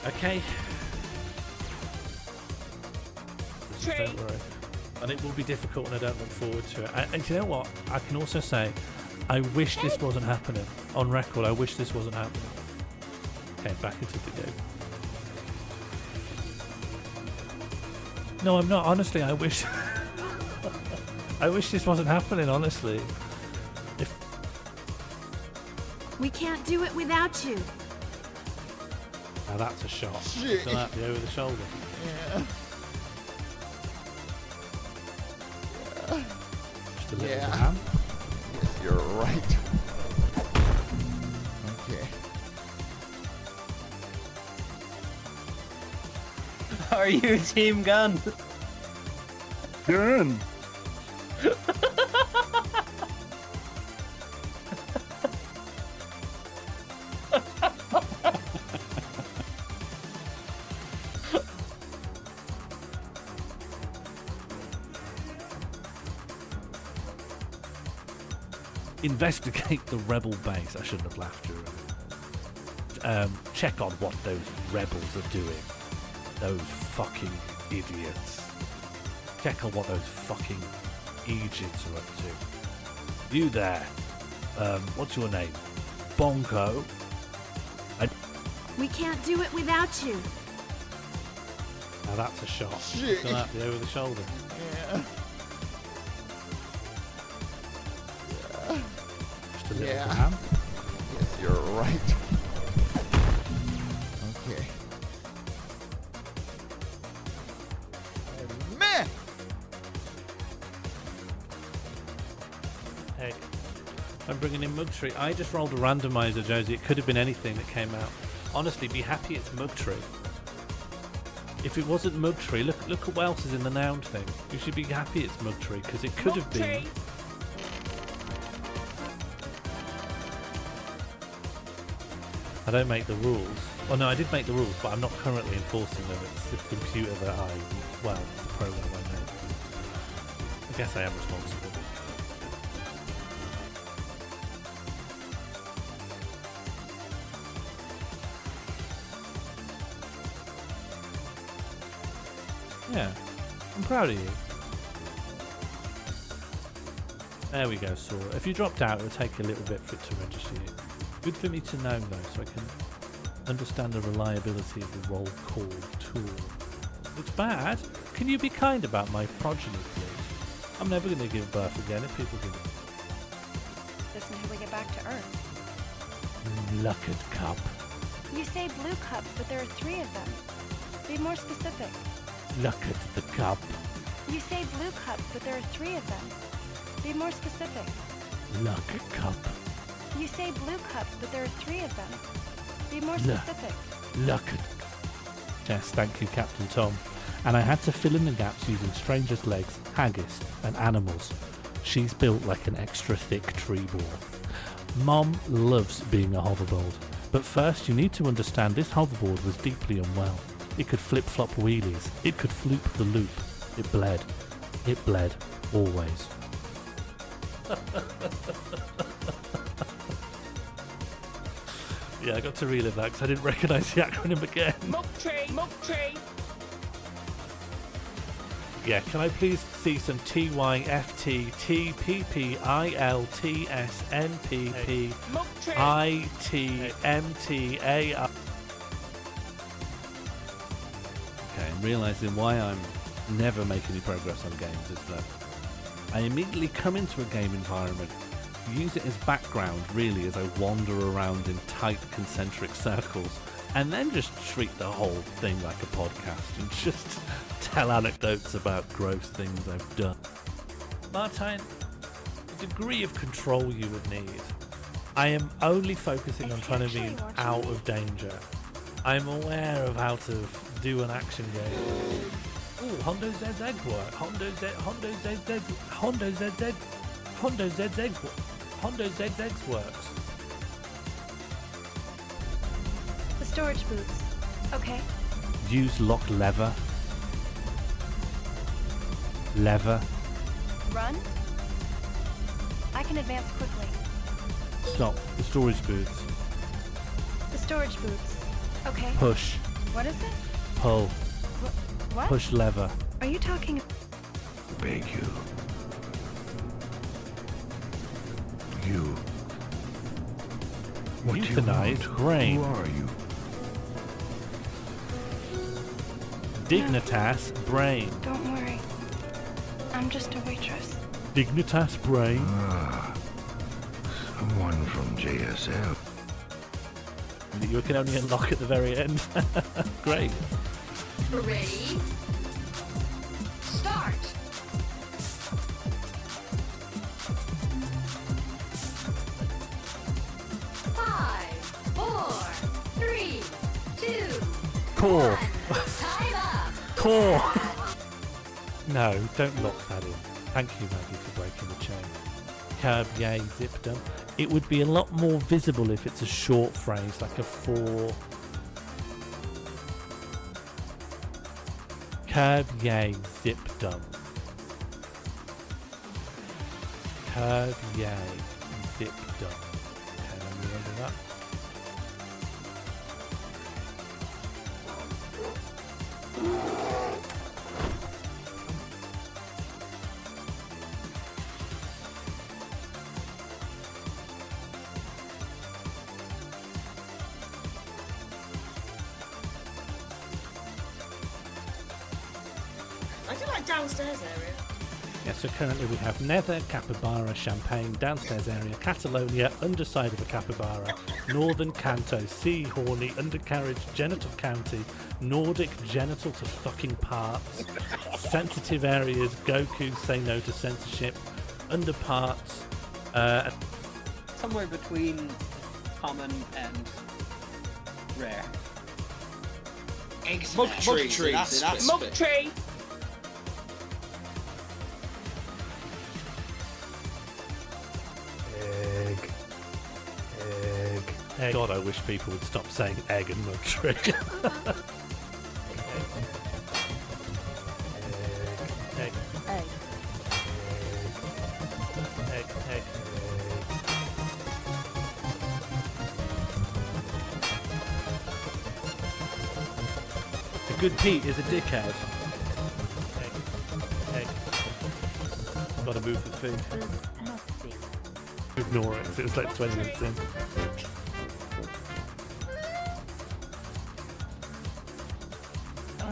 Okay. Just don't worry. And it will be difficult, and I don't look forward to it. And you know what? I can also say, I wish this wasn't happening. On record, I wish this wasn't happening. Okay, back into the game. No, I'm not. Honestly, I wish... I wish this wasn't happening, honestly. We can't do it without you. Now that's a shot. Shit. Feel that over the shoulder. Yeah. Just a little Yeah. jam. Yes, you're right. Okay. Are you Team Gun? Gun. Investigate the rebel base. I shouldn't have laughed during it. Check on what those rebels are doing. Those fucking idiots. Check on what those fucking Egypts are up to. You there. What's your name? Bonko. We can't do it without you. Now that's a shot. Shit. Feel that over the shoulder. Yeah. Just a little Yeah. jam. Yes, you're right. Okay. Meh. Hey, I'm bringing in Mugtree. I just rolled a randomizer, Josie. It could have been anything that came out. Honestly, be happy it's Mugtree. If it wasn't Mugtree, look at what else is in the noun thing. You should be happy it's Mugtree, because it could have been. I don't make the rules. Well, no, I did make the rules, but I'm not currently enforcing them. It's the computer that well, it's the program I made. I guess I am responsible. Yeah, I'm proud of you. There we go, Sora. If you dropped out, it'll take a little bit for it to register you. Good for me to know, though, so I can understand the reliability of the roll call tool. It's bad. Can you be kind about my progeny, please? I'm never going to give birth again if people give it. Just until we get back to Earth. Lucked cup. You say blue cups, but there are 3 of them. Be more specific. Lucked the cup. You say blue cups, but there are 3 of them. Be more specific. Luck cup. You say blue cups, but there are 3 of them. Be more specific. Lucked. Yes, thank you, Captain Tom. And I had to fill in the gaps using strangers' legs, haggis, and animals. She's built like an extra thick tree ball. Mom loves being a hoverboard. But first, you need to understand this hoverboard was deeply unwell. It could flip-flop wheelies. It could floop the loop. It bled. It bled. Always. Yeah, I got to relive that because I didn't recognise the acronym again. Mugtree. Yeah, can I please see some TYFTTPPILTSNPPITMTAR? Okay, I'm realising why I'm never making any progress on games is that I immediately come into a game environment, use it as background really as I wander around in tight concentric circles, and then just treat the whole thing like a podcast and just tell anecdotes about gross things I've done. Martine, the degree of control you would need. I am only focusing on trying to be out of danger. I'm aware of how to do an action game. Ooh, Hondo Z's egg work. Hondo Z's eggs works. The storage booths. Okay. Use lock lever. Lever. Run. I can advance quickly. Stop. The storage booths. The storage booths. Okay. Push. What is it? Pull. What? Push lever. Are you talking? Beg you. You. What do you Euthanize want? brain. Who are you? Dignitas brain. Don't worry. I'm just a waitress. Dignitas brain. Someone from JSM. That you can only unlock at the very end. Great. Ready? Start! Five, four, three, two, Core. one. Time up! Core. No, don't lock that in. Thank you, Maggie, for breaking the chain. Curb, yay, zip dump. It would be a lot more visible if it's a short phrase, like a 4. Curb, yay, zip dump. Curb, yay, zip dump. Okay, let me remember that. I do like downstairs area. Yeah, so currently we have Nether, Capybara, Champagne, downstairs area, Catalonia, underside of a capybara, Northern Canto, Sea Horny, undercarriage, genital county, Nordic genital to fucking parts, sensitive areas, Goku, say no to censorship, underparts, Somewhere between common and rare. Mug tree. Mug tree. egg. God, I wish people would stop saying egg and mug tree. Egg. Egg. Egg. A good Pete is a dickhead. Egg. Gotta move the food. Ignore it, 'cause it was like 20 minutes in.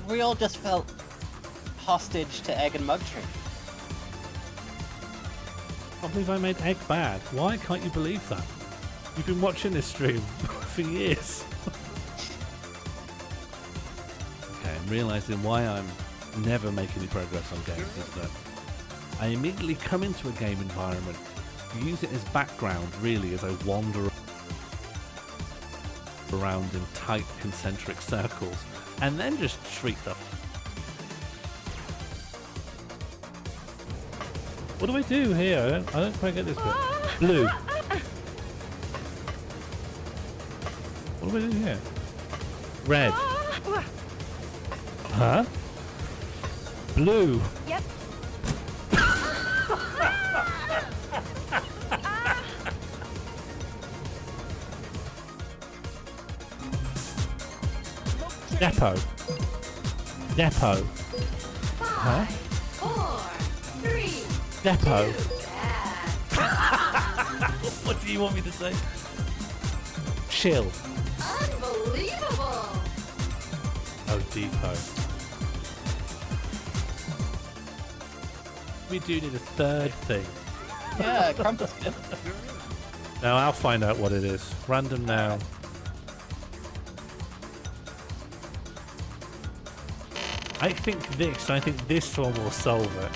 We all just felt hostage to egg and mug tree. I can't believe I made egg bad. Why can't you believe that? You've been watching this stream for years. Okay, I'm realising why I'm never making any progress on games is that I immediately come into a game environment, use it as background really as I wander around in tight concentric circles, and then just treat them. What do I do here? I don't quite get this bit. Blue. What do I do here? Red. Huh? Blue. Yep. Depot. Depot. Five, four, three, Depot. bad. What do you want me to say? Chill. Unbelievable! Oh, depot. We do need a third thing. Yeah, Crumpet's good. Now I'll find out what it is. Random now. I think this one will solve it.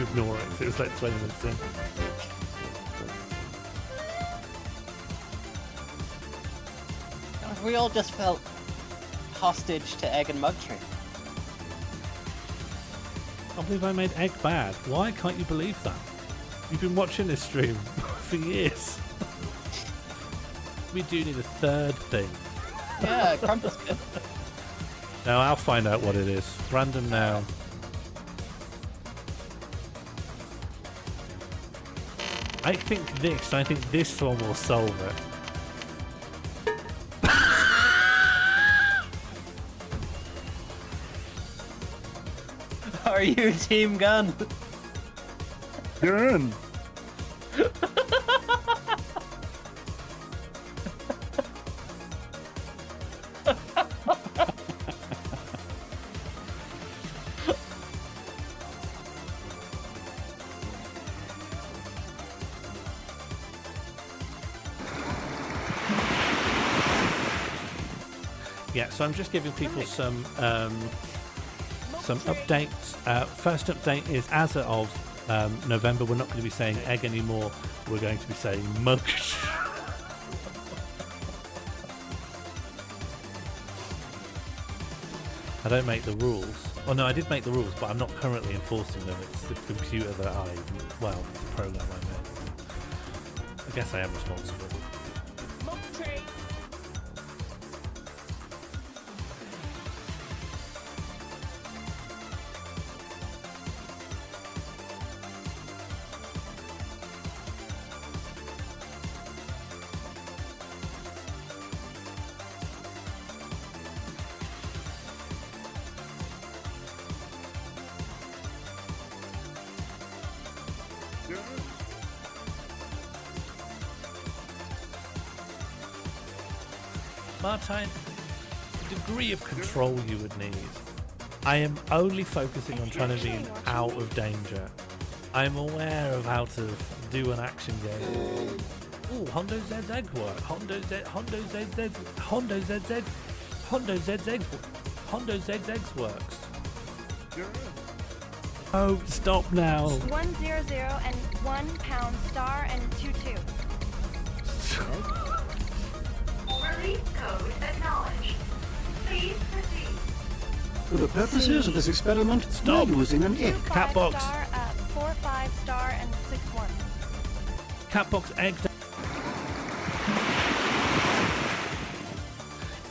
Ignore it, 'cause it was like 20 minutes in. We all just felt hostage to egg and mug tree. I can't believe I made egg bad. Why can't you believe that? You've been watching this stream for years. We do need a third thing. Yeah, Crumpet's good. Now I'll find out what it is. Random now. I think this one will solve it. Are you Team Gun? Gun. Yeah, so I'm just giving people some updates. First update is as of November, we're not going to be saying egg anymore. We're going to be saying mug. I don't make the rules. Oh no, I did make the rules, but I'm not currently enforcing them. It's the computer that the program I made. I guess I am responsible. Martine, the degree of control you would need. I am only focusing on trying to be out of danger. I'm aware of how to do an action game. Ooh, Hondo Z's egg work. Hondo Z's eggs works. Oh, stop now. 100 and 1 pound star and 22. Release code acknowledged. Please proceed. For the purposes of this experiment, Stop. we're using an 2 egg. 5 Catbox. star, 4 5 star and 6 1. Catbox egg.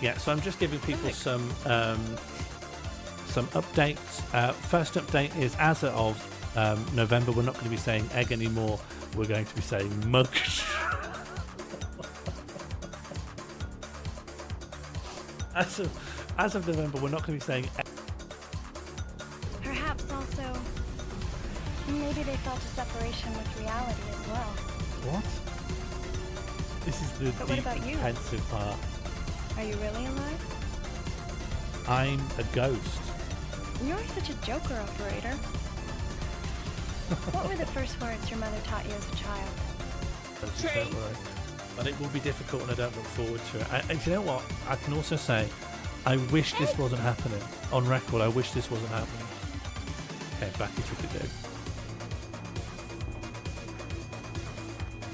Yeah, so I'm just giving people some updates. First update is as of November, we're not going to be saying egg anymore. We're going to be saying mug. As of November, we're not going to be saying egg. Perhaps also, maybe they felt a separation with reality as well. What? This is the But what deep, about you? pensive part. Are you really alive? I'm a ghost. You're such a joker, operator. What were the first words your mother taught you as a child? Don't worry. But it will be difficult and I don't look forward to it. And you know what? I can also say, I wish this wasn't happening. On record, I wish this wasn't happening. Okay, back into the do.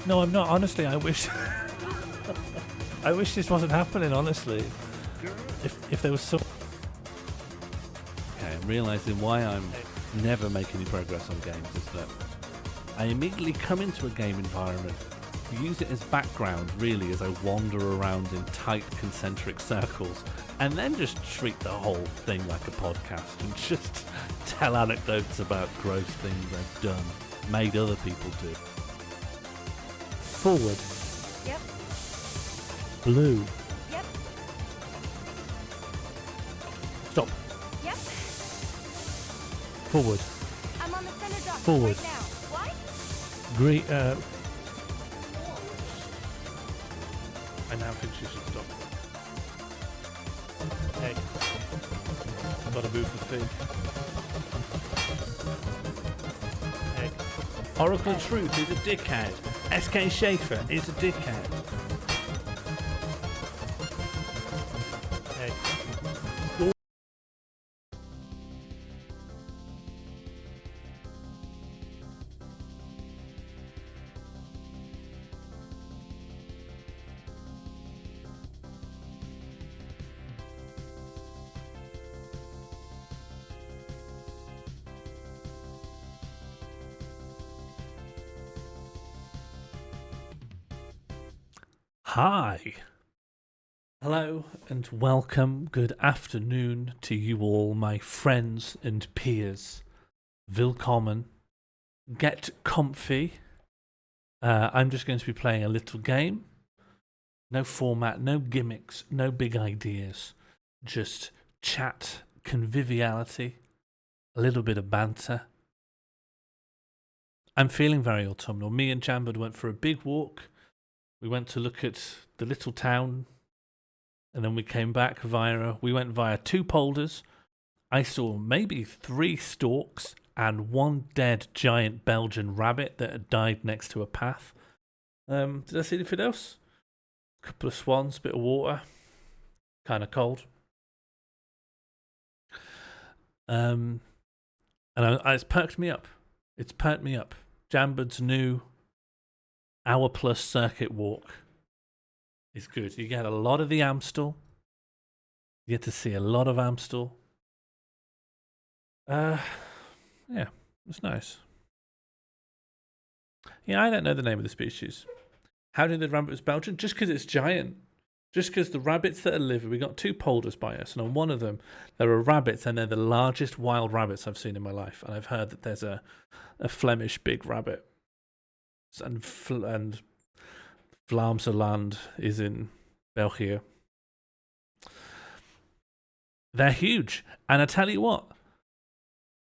No, I'm not. Honestly, I wish... I wish this wasn't happening, honestly. If there was some... Okay, I'm realising why I'm never making any progress on games is that I immediately come into a game environment, use it as background really as I wander around in tight concentric circles, and then just treat the whole thing like a podcast and just tell anecdotes about gross things I've done, made other people do. Forward. Yep. Blue. Yep. Stop. Yep. Forward. I'm on the center dock Forward. right now. What? Green. I now think she should stop. Hey. I've got to move the thing. Hey. Oracle Truth is a dickhead. SK Schaefer is a dickhead. Hey. Hi. Hello and welcome. Good afternoon to you all, my friends and peers. Willkommen. Get comfy. I'm just going to be playing a little game. No format, no gimmicks, no big ideas. Just chat, conviviality, a little bit of banter. I'm feeling very autumnal. Me and Jambud went for a big walk. We went to look at the little town, and then we came back we went via 2 polders. I saw maybe 3 storks and 1 dead giant Belgian rabbit that had died next to a path. Did I see anything else? A couple of swans, bit of water, kind of cold. And it's perked me up. It's perked me up. Jambud's new hour-plus circuit walk is good. You get a lot of the Amstel. You get to see a lot of Amstel. Yeah, it's nice. Yeah, I don't know the name of the species. How did the rabbit was Belgian? Just because it's giant. Just because the rabbits that are living, we got 2 polders by us, and on one of them there are rabbits, and they're the largest wild rabbits I've seen in my life. And I've heard that there's a Flemish big rabbit, and Vlaamse is in Belgium. They're huge, and I tell you what,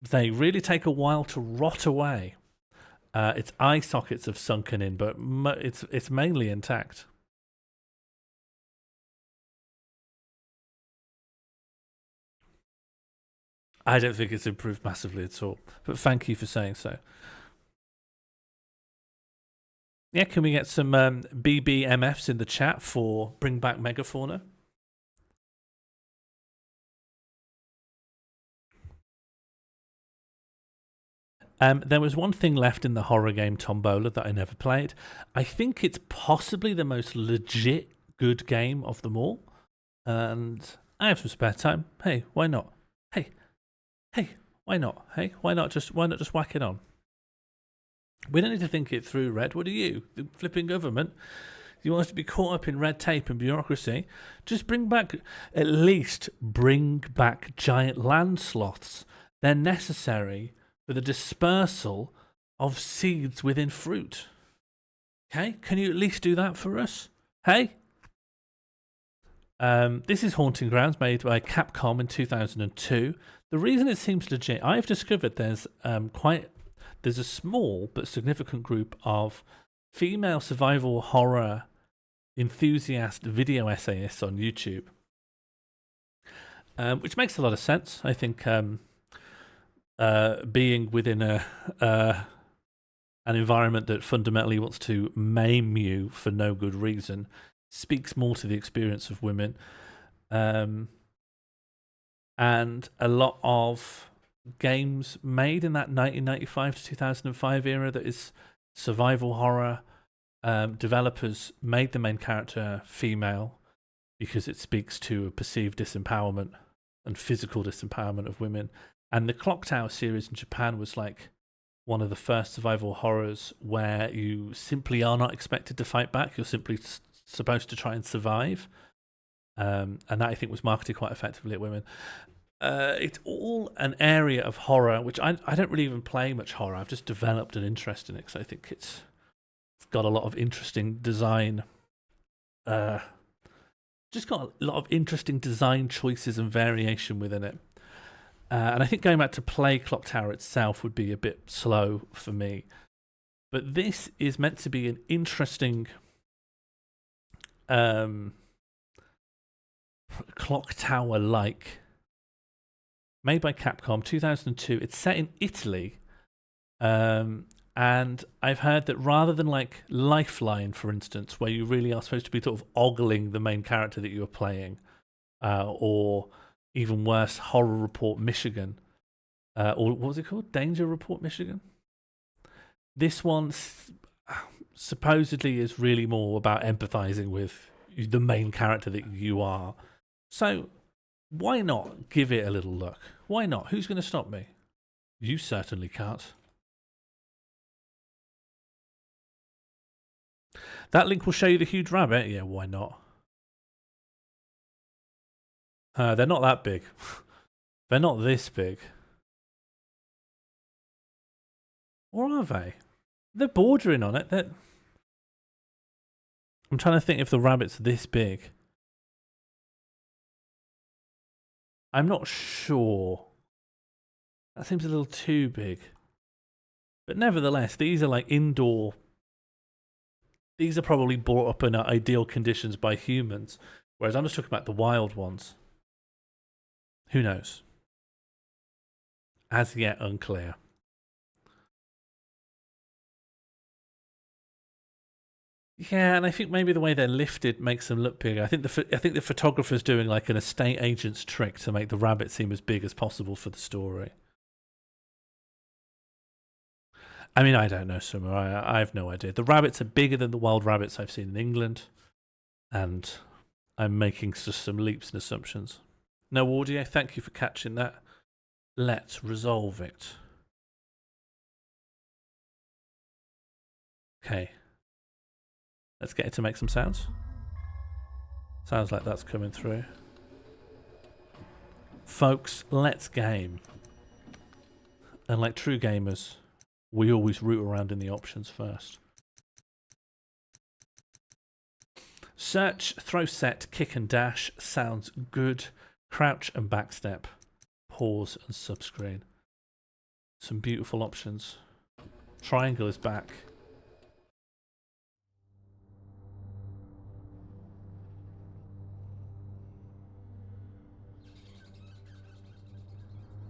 they really take a while to rot away. Its eye sockets have sunken in, but it's mainly intact. I don't think it's improved massively at all, but thank you for saying so. Yeah, can we get some BBMFs in the chat for Bring Back Megafauna? There was one thing left in the horror game Tombola that I never played. I think it's possibly the most legit good game of them all. And I have some spare time. Hey, why not? Hey, why not? Hey, why not just whack it on? We don't need to think it through, Red. What are you? The flipping government? You want us to be caught up in red tape and bureaucracy? Just at least bring back giant land sloths. They're necessary for the dispersal of seeds within fruit. Okay? Can you at least do that for us? Hey? This is Haunting Grounds, made by Capcom in 2002. The reason it seems legit, I've discovered there's a small but significant group of female survival horror enthusiast video essayists on YouTube, which makes a lot of sense. I think being within an environment that fundamentally wants to maim you for no good reason speaks more to the experience of women. And a lot of games made in that 1995 to 2005 era that is survival horror, developers made the main character female because it speaks to a perceived disempowerment and physical disempowerment of women. And the Clock Tower series in Japan was like one of the first survival horrors where you simply are not expected to fight back. You're simply supposed to try and survive. And that, I think, was marketed quite effectively at women. It's all an area of horror, which I don't really even play much horror. I've just developed an interest in it because I think it's got a lot of interesting design. Just got a lot of interesting design choices and variation within it. And I think going back to play Clock Tower itself would be a bit slow for me. But this is meant to be an interesting Clock Tower-like, made by Capcom, 2002. It's set in Italy, and I've heard that rather than like Lifeline, for instance, where you really are supposed to be sort of ogling the main character that you are playing, or even worse, Horror Report Michigan, or what was it called? Danger Report Michigan? This one supposedly is really more about empathizing with the main character that you are. So why not give it a little look? Why not? Who's going to stop me? You certainly can't. That link will show you the huge rabbit. Yeah, why not? They're not that big. They're not this big. Or are they? They're bordering on it. I'm trying to think if the rabbit's this big. I'm not sure. That seems a little too big. But nevertheless, these are like indoor. These are probably brought up in ideal conditions by humans. Whereas I'm just talking about the wild ones. Who knows? As yet unclear. Yeah, and I think maybe the way they're lifted makes them look bigger. I think the photographer's doing like an estate agent's trick to make the rabbit seem as big as possible for the story. I mean, I don't know, Summer. I have no idea. The rabbits are bigger than the wild rabbits I've seen in England, and I'm making just some leaps and assumptions. No audio. Thank you for catching that. Let's resolve it. Okay. Let's get it to make some sounds. Sounds like that's coming through. Folks, let's game. And like true gamers, we always root around in the options first. Search, throw set, kick and dash sounds good. Crouch and backstep. Pause and subscreen. Some beautiful options. Triangle is back.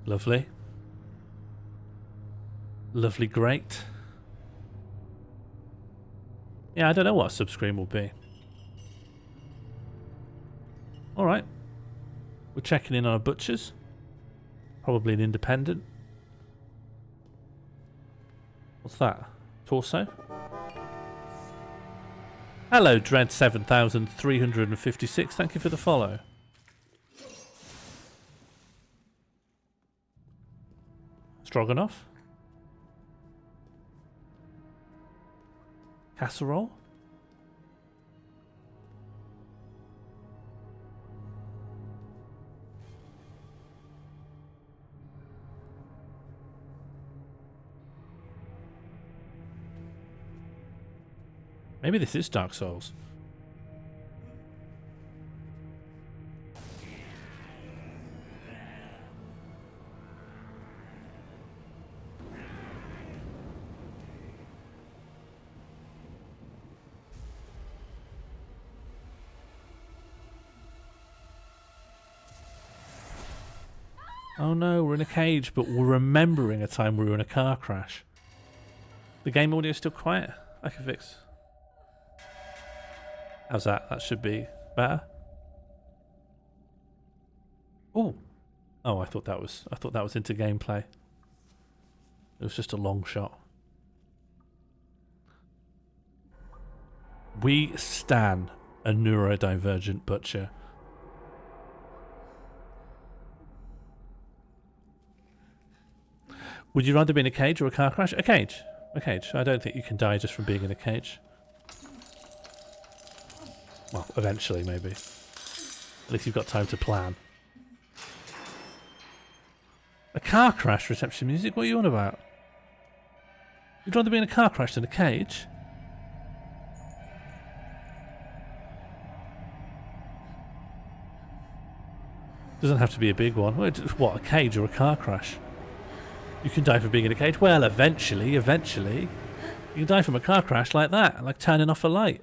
Lovely. Lovely, great. Yeah, I don't know what a subscreen will be. Alright. We're checking in on our butchers. Probably an independent. What's that? Torso? Hello, Dread 7356. Thank you for the follow. Stroganoff? Casserole? Maybe this is Dark Souls. Oh no, we're in a cage, but we're remembering a time we were in a car crash. The game audio is still quiet. I can fix. How's that? That should be better. Oh, I thought that was into gameplay. It was just a long shot. We stan a neurodivergent butcher. Would you rather be in a cage or a car crash? A cage. A cage. I don't think you can die just from being in a cage. Well, eventually, maybe. At least you've got time to plan. A car crash reception music? What are you on about? You'd rather be in a car crash than a cage? Doesn't have to be a big one. What, a cage or a car crash? You can die from being in a cage? Well, eventually. You can die from a car crash like that, like turning off a light.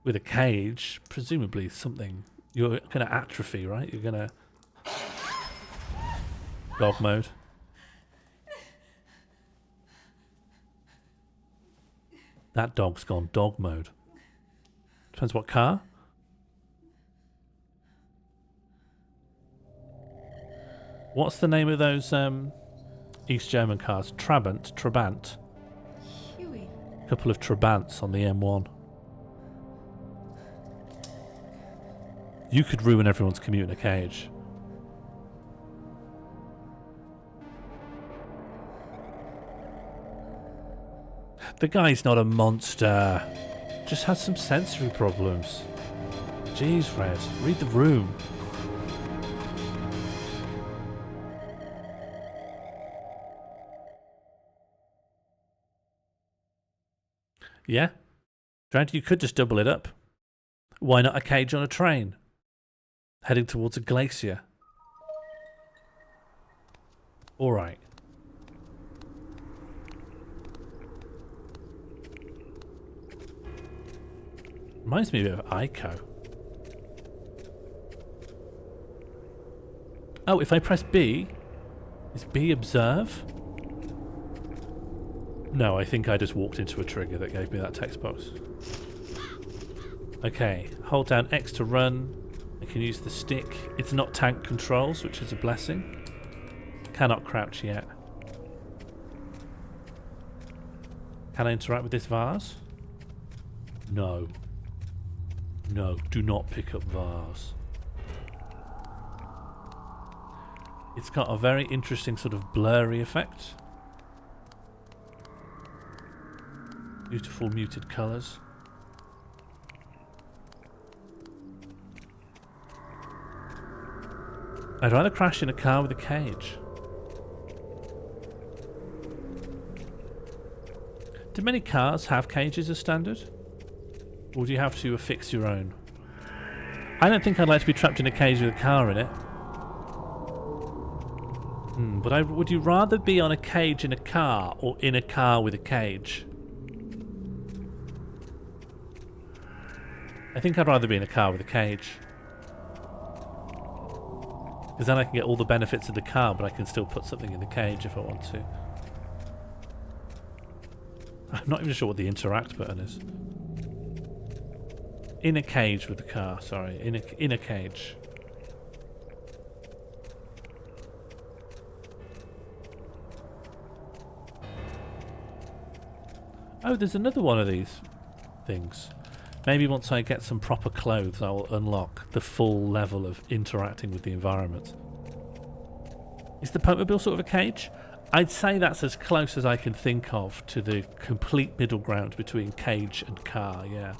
With a cage, presumably something. You're going to atrophy, right? You're going to... Dog mode. That dog's gone dog mode. Depends what car. What's the name of those East German cars? Trabant. Huey. A couple of Trabants on the M1. You could ruin everyone's commute in a cage. The guy's not a monster. Just has some sensory problems. Jeez, Red. Read the room. Yeah? Dread, you could just double it up. Why not a cage on a train? Heading towards a glacier. Alright. Reminds me a bit of Ico. Oh, if I press B, is B observe? No, I think I just walked into a trigger that gave me that text box. Okay, hold down X to run. I can use the stick. It's not tank controls, which is a blessing. Cannot crouch yet. Can I interact with this vase? No. No, do not pick up vase. It's got a very interesting sort of blurry effect. Beautiful muted colours. I'd rather crash in a car with a cage. Do many cars have cages as standard? Or do you have to affix your own? I don't think I'd like to be trapped in a cage with a car in it. But would you rather be on a cage in a car or in a car with a cage? I think I'd rather be in a car with a cage. Because then I can get all the benefits of the car, but I can still put something in the cage if I want to. I'm not even sure what the interact button is. In a cage with the car, sorry. In a cage. Oh, there's another one of these things. Maybe once I get some proper clothes, I will unlock the full level of interacting with the environment. Is the Potemobile sort of a cage? I'd say that's as close as I can think of to the complete middle ground between cage and car, yeah.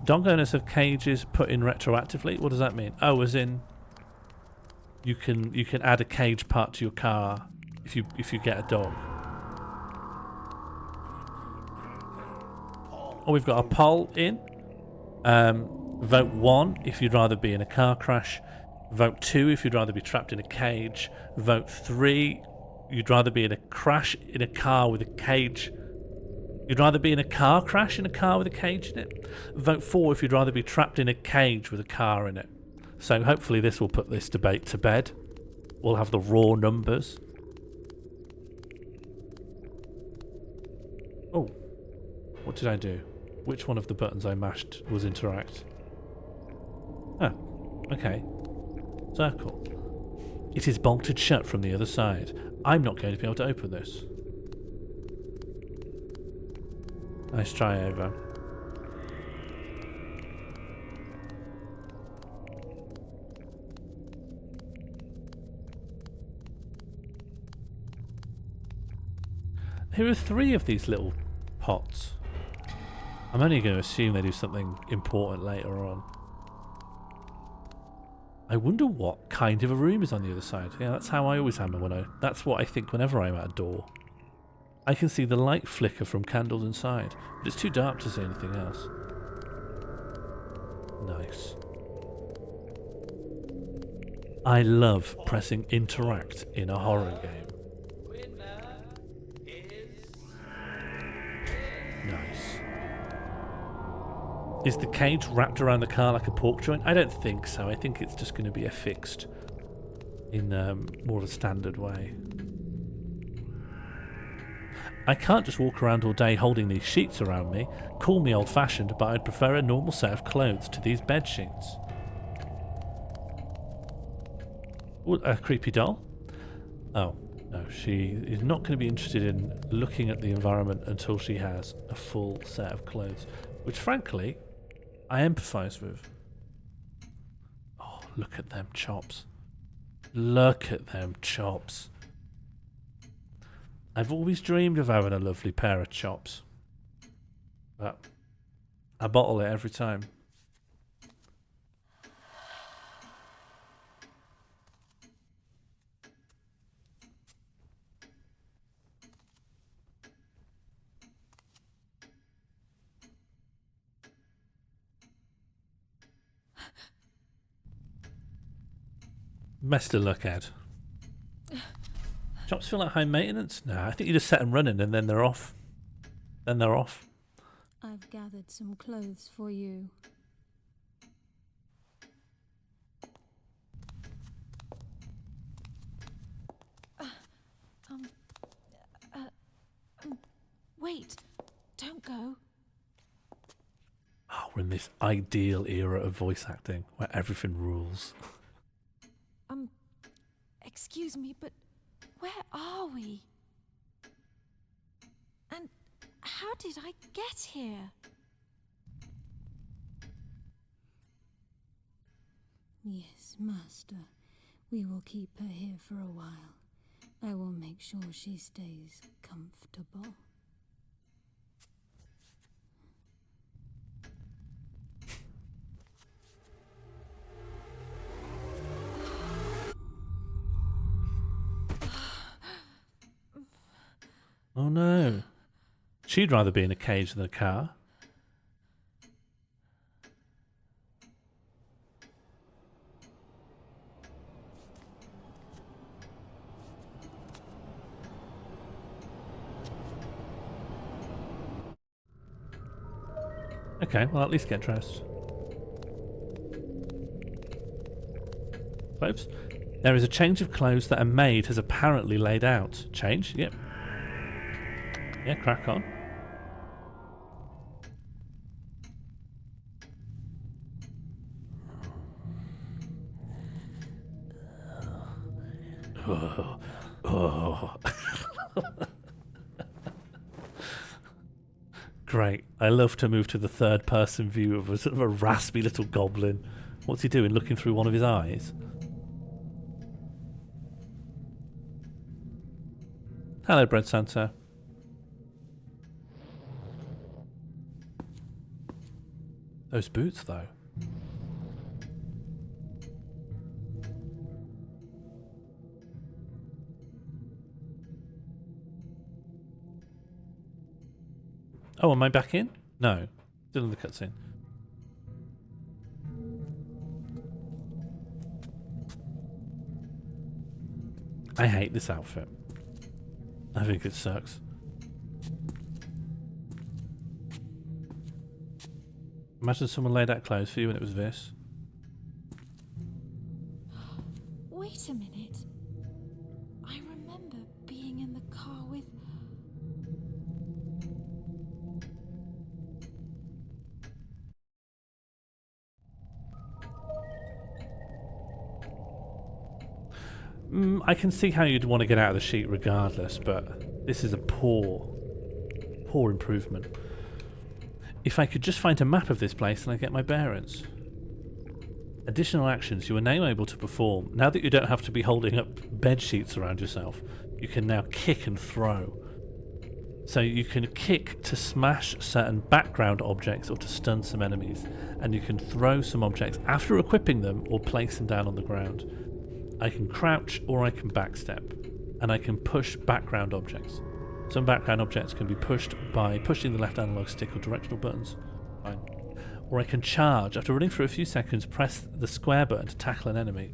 Dog owners have cages put in retroactively? What does that mean? Oh, as in you can add a cage part to your car if you get a dog. Oh, we've got a poll in. Vote 1 if you'd rather be in a car crash. Vote 2 if you'd rather be trapped in a cage. Vote 3, you'd rather be in a crash in a car with a cage. You'd rather be in a car crash in a car with a cage in it. Vote 4 if you'd rather be trapped in a cage with a car in it. So hopefully this will put this debate to bed. We'll have the raw numbers. Oh, what did I do? Which one of the buttons I mashed was interact? Oh, okay. Circle. It is bolted shut from the other side. I'm not going to be able to open this. Nice try, Ava. Here are 3 of these little pots. I'm only going to assume they do something important later on. I wonder what kind of a room is on the other side. Yeah, that's how I always hammer that's what I think whenever I'm at a door. I can see the light flicker from candles inside, but it's too dark to see anything else. Nice. I love pressing interact in a horror game. Nice. Is the cage wrapped around the car like a pork joint? I don't think so. I think it's just going to be affixed in more of a standard way. I can't just walk around all day holding these sheets around me. Call me old-fashioned, but I'd prefer a normal set of clothes to these bed sheets. Ooh, a creepy doll? Oh, no, she is not going to be interested in looking at the environment until she has a full set of clothes, which frankly, I empathise with. Oh, look at them chops. Look at them chops. I've always dreamed of having a lovely pair of chops, but I bottle it every time. Best of luck, Ed. Jobs feel like high maintenance? No, I think you just set them running and then they're off. Then they're off. I've gathered some clothes for you. Wait, don't go. Oh, we're in this ideal era of voice acting where everything rules. Excuse me, but where are we? And how did I get here? Yes, Master. We will keep her here for a while. I will make sure she stays comfortable. Oh no. She'd rather be in a cage than a car. Okay, well, at least get dressed. Clothes. There is a change of clothes that a maid has apparently laid out. Change? Yep. Yeah, crack on. Oh. Oh. Great. I love to move to the third person view of a sort of a raspy little goblin. What's he doing? Looking through one of his eyes? Hello, Bread Santa. Those boots, though. Oh, am I back in? No. Still in the cutscene. I hate this outfit. I think it sucks. Imagine someone laid out clothes for you and it was this. Wait a minute. I remember being in the car with... I can see how you'd want to get out of the sheet regardless, but this is a poor improvement. If I could just find a map of this place and I get my bearings. Additional actions you are now able to perform. Now that you don't have to be holding up bed sheets around yourself, you can now kick and throw. So you can kick to smash certain background objects or to stun some enemies, and you can throw some objects after equipping them or place them down on the ground. I can crouch or I can backstep, and I can push background objects. Some background objects can be pushed by pushing the left analog stick or directional buttons. Fine. Or I can charge. After running for a few seconds, press the square button to tackle an enemy.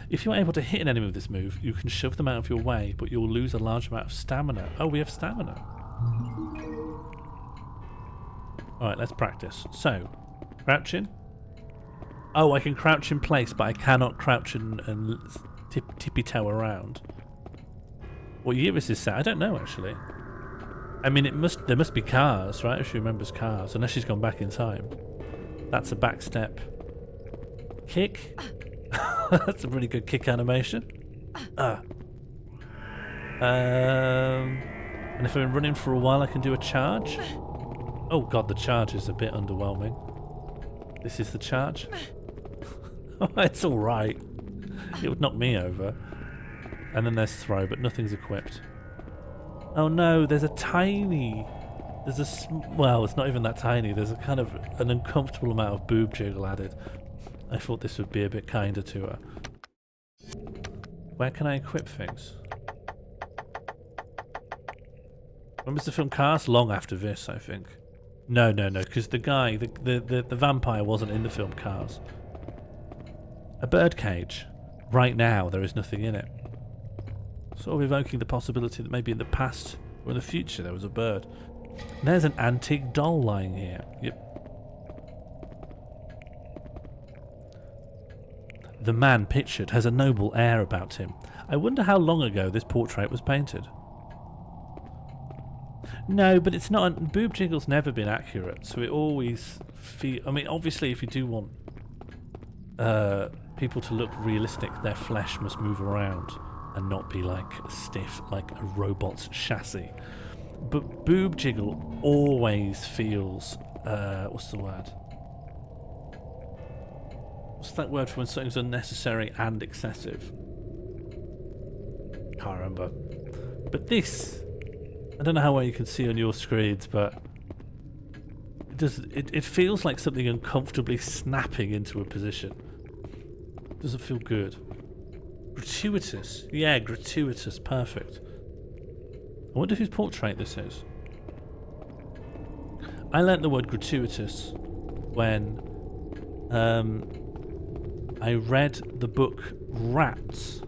If you're able to hit an enemy with this move, you can shove them out of your way, but you'll lose a large amount of stamina. Oh, we have stamina. Alright, let's practice. So, crouching. Oh, I can crouch in place, but I cannot crouch and tippy-toe around. What year is this set? I don't know, actually. I mean, there must be cars, right? If she remembers cars, unless she's gone back in time. That's a back step. Kick. That's a really good kick animation. And if I'm running for a while, I can do a charge. Oh god, the charge is a bit underwhelming. This is the charge. It's alright. It would knock me over. And then there's throw, but nothing's equipped. Oh no, there's a tiny... well, it's not even that tiny. There's a kind of an uncomfortable amount of boob jiggle added. I thought this would be a bit kinder to her. Where can I equip things? When was the film cast? Long after this, I think. No, because the guy, the vampire wasn't in the film Cars. A bird cage. right now there is nothing in it. Sort of evoking the possibility that maybe in the past or in the future there was a bird. And there's an antique doll lying here. Yep. The man pictured has a noble air about him. I wonder how long ago this portrait was painted. No, but it's not. Boob Jiggle's never been accurate, so it always I mean, obviously, if you do want people to look realistic, their flesh must move around and not be like stiff, like a robot's chassis. But Boob Jiggle always feels what's the word? What's that word for when something's unnecessary and excessive? Can't remember. But this, I don't know how well you can see on your screens, but it feels like something uncomfortably snapping into a position. Doesn't feel good. Gratuitous. Yeah, gratuitous. Perfect. I wonder whose portrait this is. I learnt the word gratuitous when I read the book Rats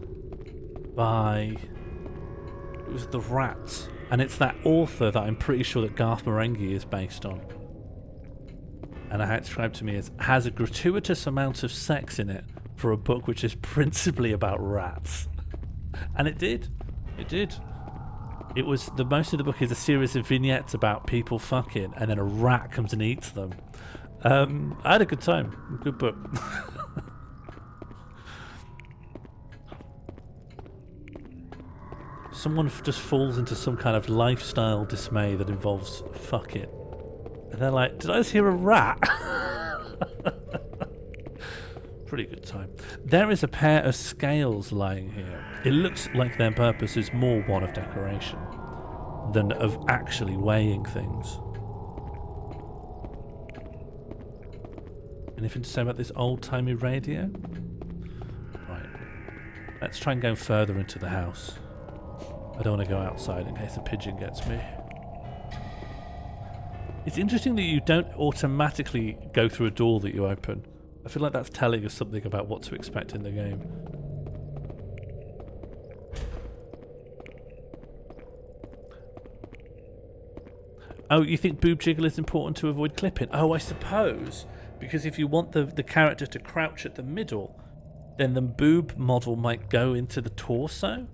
by... It was The Rats. And it's that author that I'm pretty sure that Garth Marenghi is based on. And I had described to me as has a gratuitous amount of sex in it for a book which is principally about rats. And it did. It did. It was most of the book is a series of vignettes about people fucking, and then a rat comes and eats them. I had a good time. Good book. Someone just falls into some kind of lifestyle dismay that involves fucking. And they're like, did I just hear a rat? Pretty good time. There is a pair of scales lying here. It looks like their purpose is more one of decoration than of actually weighing things. Anything to say about this old-timey radio? Right. Let's try and go further into the house. I don't want to go outside in case a pigeon gets me. It's interesting that you don't automatically go through a door that you open. I feel like that's telling us something about what to expect in the game. Oh, you think Boob Jiggle is important to avoid clipping? Oh, I suppose. Because if you want the character to crouch at the middle, then the boob model might go into the torso?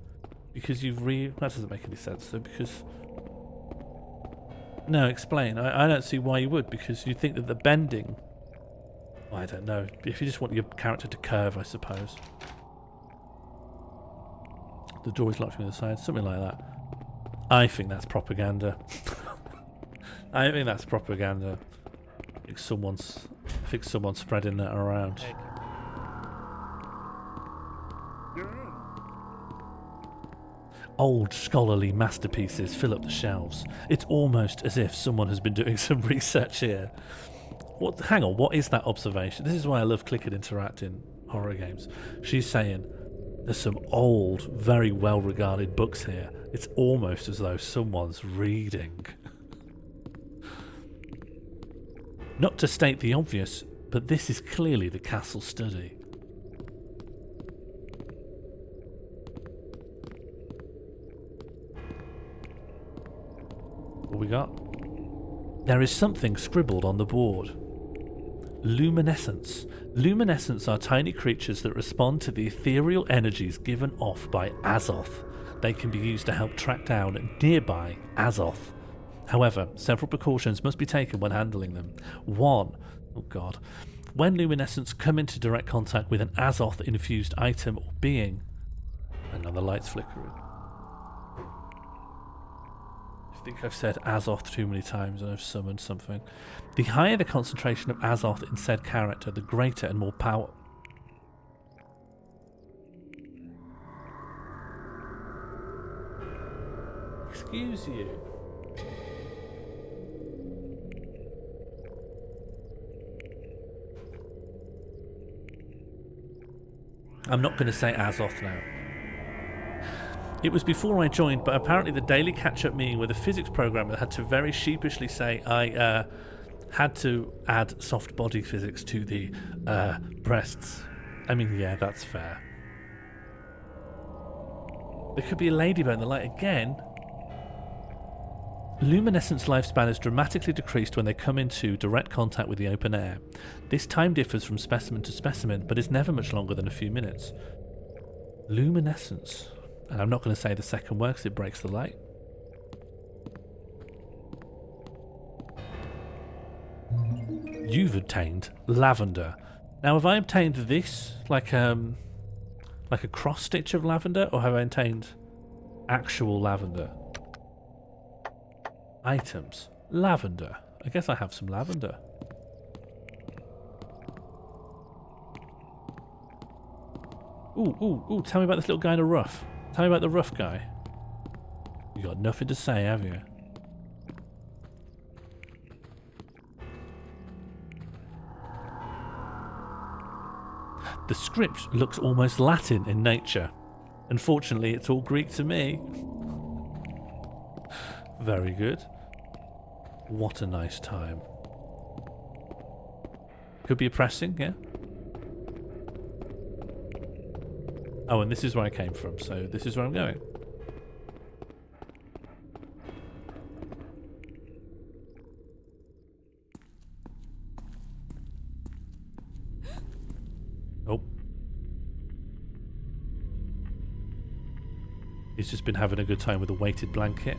Because you've that doesn't make any sense though, because... No, explain. I don't see why you would, because you think that the bending... Well, I don't know. If you just want your character to curve, I suppose. The door is locked from the side, something like that. I think that's propaganda. I think that's propaganda. I think someone's spreading that around. Old scholarly masterpieces fill up the shelves. It's almost as if someone has been doing some research here. What? Hang on, what is that observation? This is why I love Click and Interact in horror games. She's saying there's some old, very well-regarded books here. It's almost as though someone's reading. Not to state the obvious, but this is clearly the castle study. What we got? There is something scribbled on the board. Luminescence. Luminescents are tiny creatures that respond to the ethereal energies given off by Azoth. They can be used to help track down nearby Azoth. However, several precautions must be taken when handling them. 1. Oh god. When luminescents come into direct contact with an Azoth-infused item or being... And now the light's flickering. I think I've said Azoth too many times and I've summoned something. The higher the concentration of Azoth in said character, the greater and more power... Excuse you. I'm not going to say Azoth now. It was before I joined, but apparently the daily catch-up meeting with a physics programmer had to very sheepishly say I had to add soft body physics to the breasts. I mean, yeah, that's fair. There could be a ladybird in the light again. Luminescence lifespan is dramatically decreased when they come into direct contact with the open air. This time differs from specimen to specimen, but is never much longer than a few minutes. Luminescence. And I'm not going to say the second word because it breaks the light. You've obtained lavender. Now, have I obtained this like a cross stitch of lavender, or have I obtained actual lavender? Items. Lavender. I guess I have some lavender. Ooh, tell me about this little guy in a ruff. Tell me about the rough guy. You got nothing to say, have you? The script looks almost Latin in nature. Unfortunately, it's all Greek to me. Very good. What a nice time. Could be oppressing, yeah? Oh, and this is where I came from, so this is where I'm going. Oh. He's just been having a good time with a weighted blanket.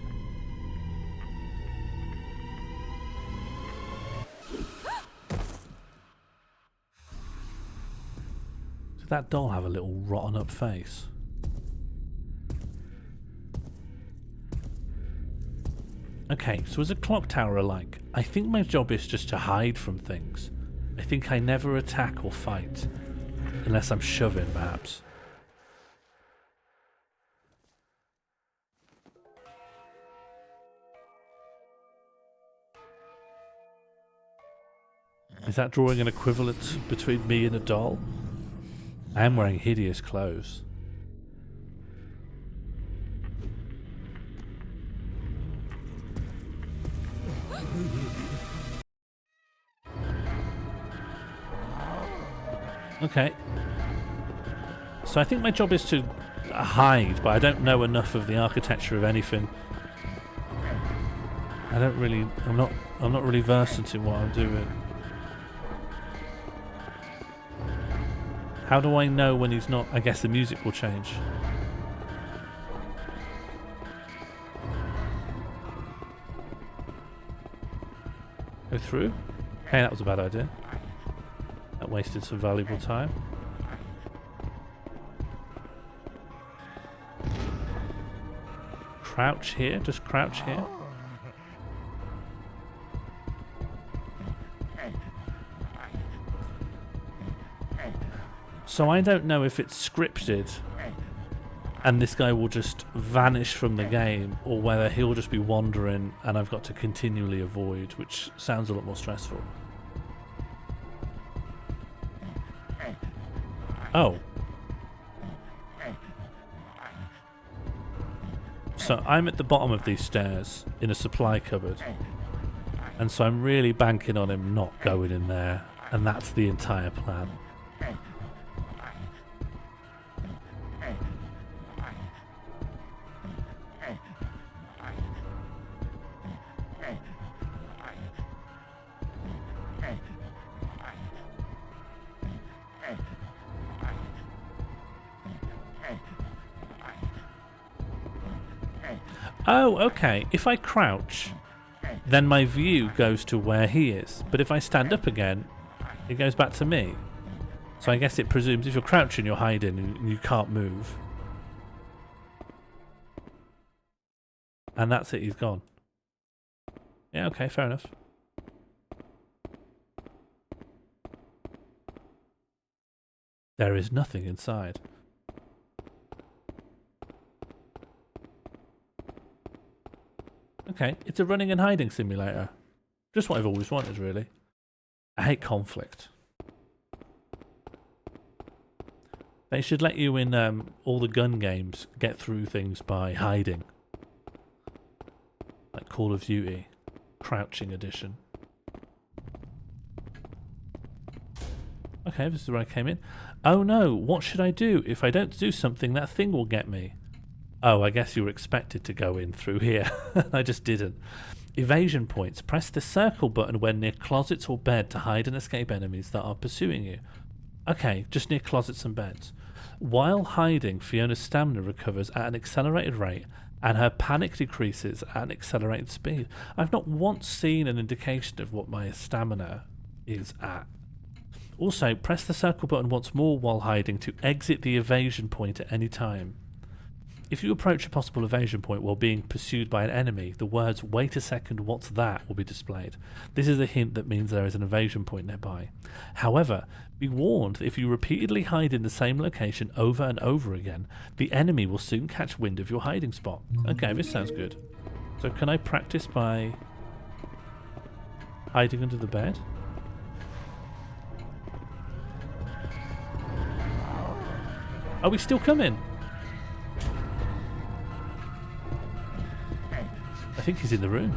Did that doll have a little rotten up face? Okay, so as a clock tower alike, I think my job is just to hide from things. I think I never attack or fight. Unless I'm shoving, perhaps. Is that drawing an equivalent between me and a doll? I am wearing hideous clothes. Okay. So I think my job is to hide, but I don't know enough of the architecture of anything. I'm not really versed in what I'm doing. How do I know when he's not? I guess the music will change. Go through? Hey, that was a bad idea. That wasted some valuable time. Crouch here, just crouch here. So I don't know if it's scripted and this guy will just vanish from the game, or whether he'll just be wandering and I've got to continually avoid, which sounds a lot more stressful. Oh. So I'm at the bottom of these stairs in a supply cupboard, and so I'm really banking on him not going in there, and that's the entire plan. Oh, okay. If I crouch, then my view goes to where he is. But if I stand up again, it goes back to me. So I guess it presumes if you're crouching, you're hiding and you can't move. And that's it, he's gone. Yeah, okay, fair enough. There is nothing inside. Okay, it's a running and hiding simulator. Just what I've always wanted, really. I hate conflict. They should let you in all the gun games get through things by hiding. Like Call of Duty, Crouching Edition. Okay, this is where I came in. Oh no, what should I do? If I don't do something, that thing will get me. Oh, I guess you were expected to go in through here. I just didn't. Evasion points. Press the circle button when near closets or bed to hide and escape enemies that are pursuing you. Okay, just near closets and beds. While hiding, Fiona's stamina recovers at an accelerated rate and her panic decreases at an accelerated speed. I've not once seen an indication of what my stamina is at. Also, press the circle button once more while hiding to exit the evasion point at any time. If you approach a possible evasion point while being pursued by an enemy, the words "wait a second, what's that?" will be displayed. This is a hint that means there is an evasion point nearby. However, be warned that if you repeatedly hide in the same location over and over again, the enemy will soon catch wind of your hiding spot. Okay, this sounds good. So can I practice by hiding under the bed? Are we still coming? I think he's in the room.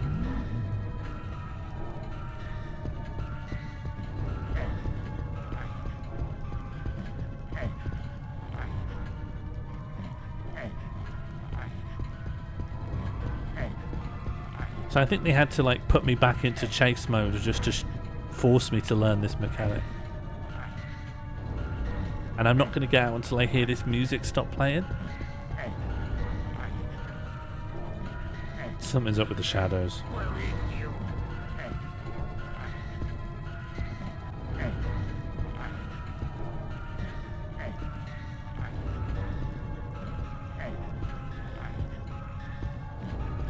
So I think they had to like put me back into chase mode just to force me to learn this mechanic. And I'm not going to get out until I hear this music stop playing. Something's up with the shadows.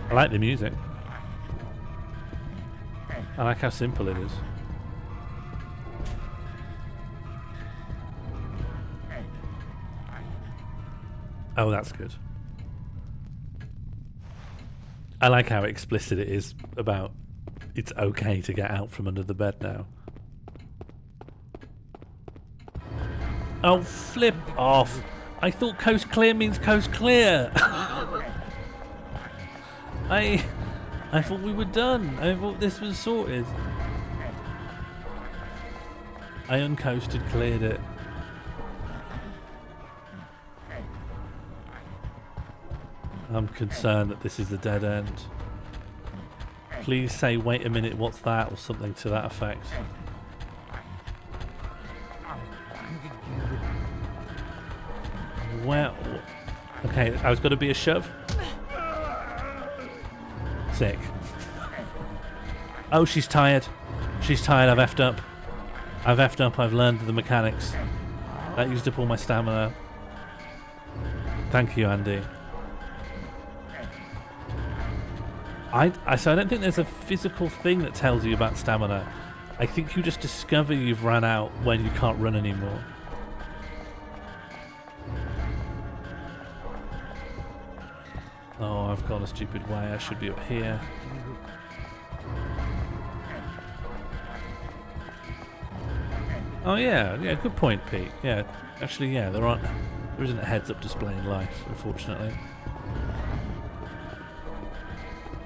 I like the music. I like how simple it is. Oh, that's good. I like how explicit it is about it's okay to get out from under the bed now. Oh, flip off. I thought coast clear means coast clear. I thought we were done. I thought this was sorted. I uncoasted, cleared it. I'm concerned that this is the dead end. Please say, wait a minute, what's that? Or something to that effect. Well, okay, I was going to be a shove. Sick. Oh, she's tired. She's tired, I've effed up. I've learned the mechanics. That used up all my stamina. Thank you, Andy. So I don't think there's a physical thing that tells you about stamina. I think you just discover you've run out when you can't run anymore. Oh, I've gone a stupid way. I should be up here. Oh yeah, good point, Pete. Yeah, actually, yeah, there isn't a heads-up display in life, unfortunately.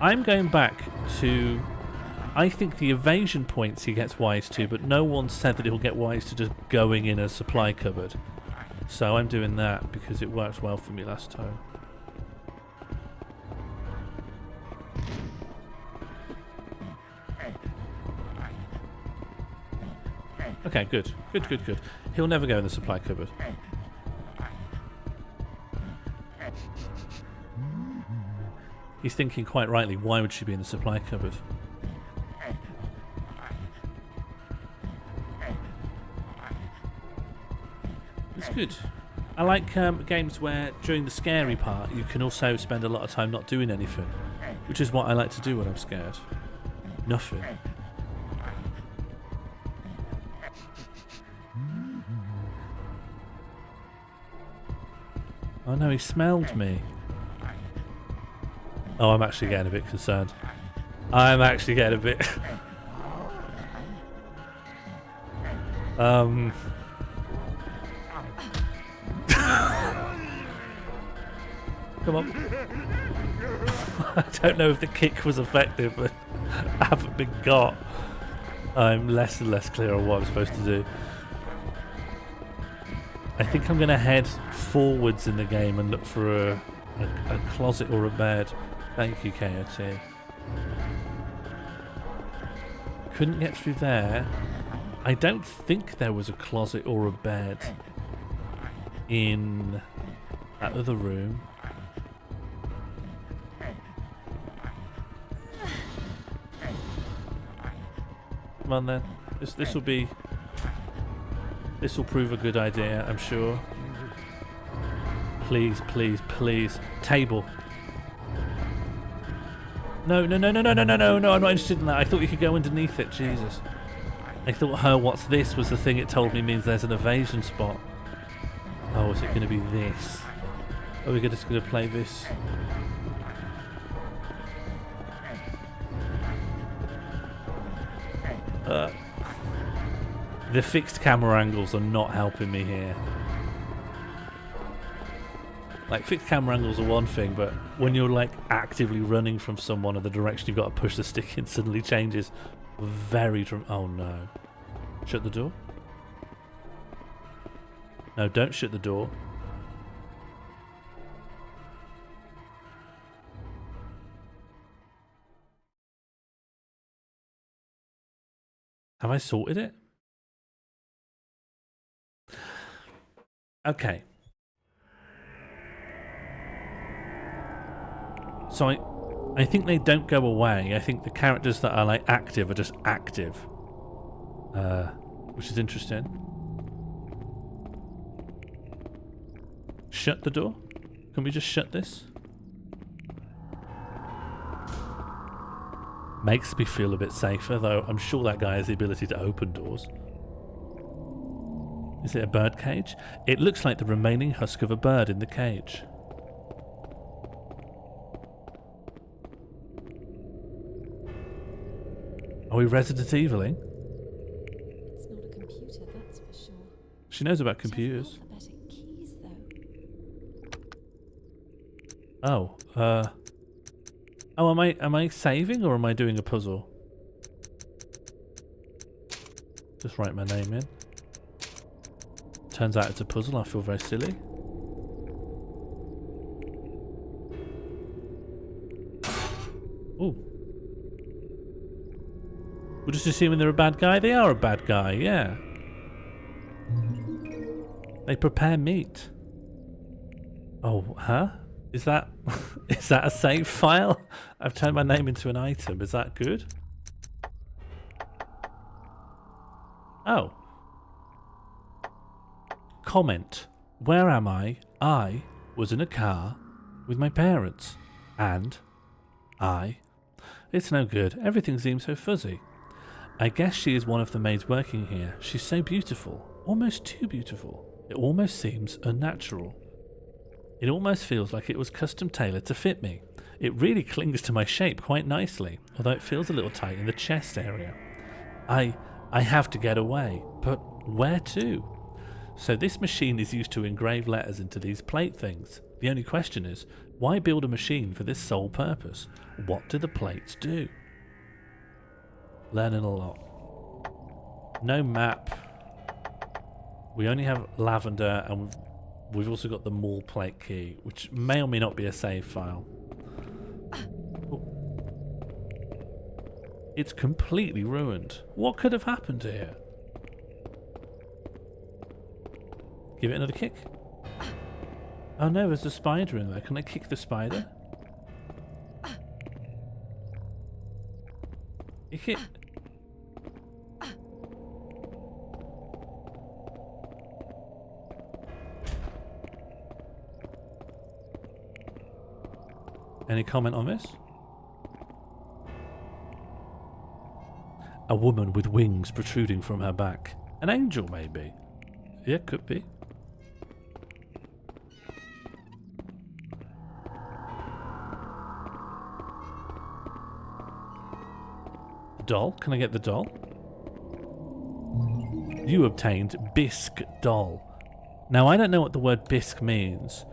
I'm going back to... I think the evasion points he gets wise to, but no one said that he'll get wise to just going in a supply cupboard. So I'm doing that because it worked well for me last time. Okay, good. Good. He'll never go in the supply cupboard. He's thinking quite rightly, why would she be in the supply cupboard? It's good. I like games where during the scary part you can also spend a lot of time not doing anything, which is what I like to do when I'm scared. Nothing. Oh no, he smelled me. Oh, I'm actually getting a bit concerned. I'm actually getting a bit... Come on. I don't know if the kick was effective, but I haven't been got. I'm less and less clear on what I'm supposed to do. I think I'm going to head forwards in the game and look for A closet or a bed. Thank you, KOT. Couldn't get through there. I don't think there was a closet or a bed in that other room. Come on then. This will be... This will prove a good idea, I'm sure. Please, please, please. Table. No, no, no, no, no, no, no, no, no, I'm not interested in that. I thought you could go underneath it, Jesus. I thought her what's this was the thing it told me means there's an evasion spot. Oh, is it going to be this? Are we just going to play this? The fixed camera angles are not helping me here. Like, fixed camera angles are one thing, but when you're like actively running from someone and the direction you've got to push the stick in suddenly changes very oh no. Shut the door. No, don't shut the door. Have I sorted it? Okay. So I think they don't go away. I think the characters that are like active are just active. Which is interesting. Shut the door? Can we just shut this? Makes me feel a bit safer, though I'm sure that guy has the ability to open doors. Is it a bird cage? It looks like the remaining husk of a bird in the cage. Are we Resident Eviling? It's not a computer, that's for sure. She knows about computers. Alphabetic keys, though. Oh, oh, am I saving or am I doing a puzzle? Just write my name in. Turns out it's a puzzle. I feel very silly. Ooh. We're just assuming they're a bad guy. They are a bad guy, yeah. They prepare meat. Oh, huh? Is that is that a save file? I've turned my name into an item. Is that good? Oh. Comment. Where am I? I was in a car with my parents. And It's no good. Everything seems so fuzzy. I guess she is one of the maids working here. She's so beautiful. Almost too beautiful. It almost seems unnatural. It almost feels like it was custom tailored to fit me. It really clings to my shape quite nicely, although it feels a little tight in the chest area. I have to get away, but where to? So this machine is used to engrave letters into these plate things. The only question is, why build a machine for this sole purpose? What do the plates do? Learning a lot. No map. We only have lavender, and we've also got the mall plate key, which may or may not be a save file. Oh. It's completely ruined. What could have happened here? Give it another kick. Oh no, there's a spider in there. Can I kick the spider? Kick it. Any comment on this? A woman with wings protruding from her back. An angel, maybe? Yeah, could be. Doll? Can I get the doll? You obtained bisque doll. Now, I don't know what the word bisque means.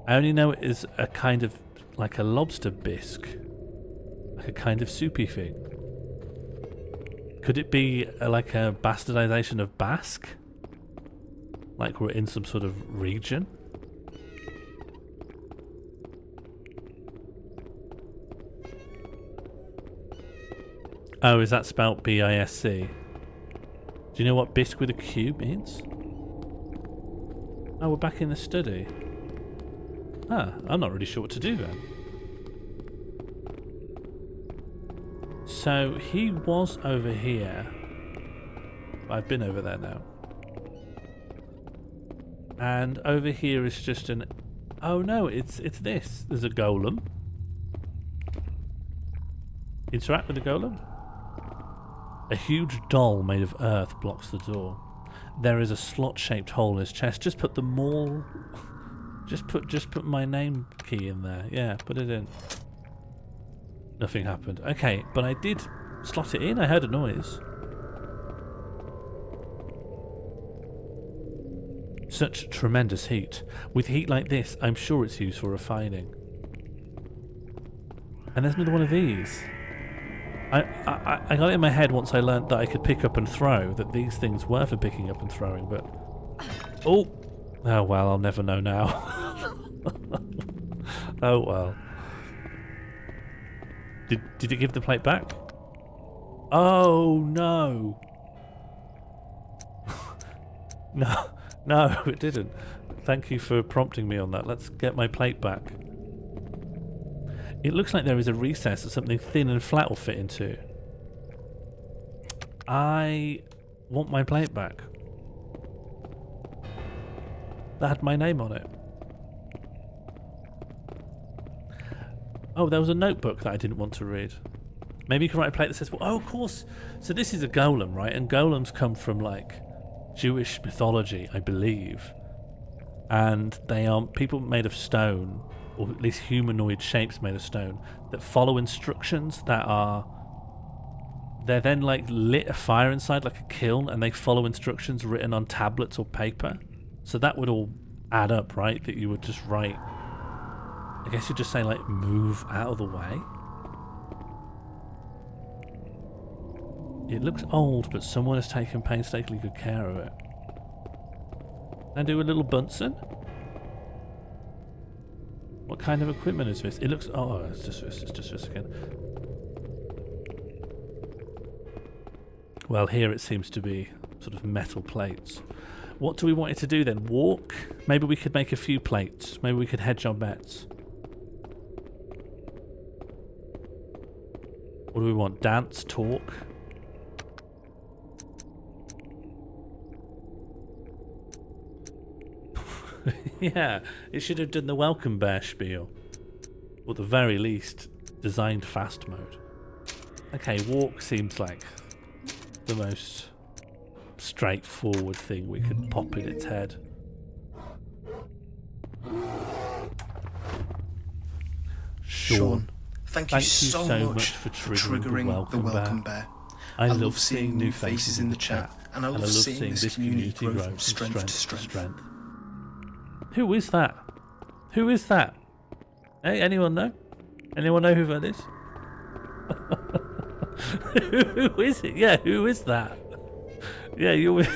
I only know it is a kind of like a lobster bisque. Like a kind of soupy thing. Could it be like a bastardization of Basque? Like we're in some sort of region? Oh, is that spelled BISC? Do you know what bisque with a Q means? Oh, we're back in the study. Ah, I'm not really sure what to do then. So he was over here. I've been over there now. And over here is just an... Oh no, it's this. There's a golem. Interact with the golem. A huge doll made of earth blocks the door. There is a slot-shaped hole in his chest. Just put the mall... Just put my name key in there. Yeah, put it in. Nothing happened. Okay, but I did slot it in. I heard a noise. Such tremendous heat. With heat like this, I'm sure it's used for refining. And there's another one of these. I got it in my head once I learnt that I could pick up and throw, that these things were for picking up and throwing, but... Oh well, I'll never know now. Oh well. Did it give the plate back? Oh no! No, it didn't. Thank you for prompting me on that. Let's get my plate back. It looks like there is a recess that something thin and flat will fit into. I want my plate back. That had my name on it. Oh, there was a notebook that I didn't want to read. Maybe you can write a plate that says, well, oh, of course. So this is a golem, right? And golems come from, like, Jewish mythology, I believe. And they are people made of stone, or at least humanoid shapes made of stone, that follow instructions that are... They're then, like, lit a fire inside, like a kiln, and they follow instructions written on tablets or paper. So that would all add up, right? That you would just write... I guess you'd just say, like, move out of the way. It looks old, but someone has taken painstakingly good care of it. Can I do a little Bunsen? What kind of equipment is this? It looks... Oh, it's just this again. Well, here it seems to be sort of metal plates. What do we want it to do then? Walk? Maybe we could make a few plates. Maybe we could hedge our bets. What do we want? Dance? Talk? Yeah, it should have done the welcome bear spiel. Or at the very least, designed fast mode. Okay, walk seems like the most straightforward thing we could pop in its head. Sean, thank you so much for triggering the welcome bear. I love seeing new faces in the chat, and I love seeing this community grow from strength to strength. Who is that? Who is that? Hey, anyone know? Anyone know who that is? Who is it? Yeah, who is that? Yeah, you WIT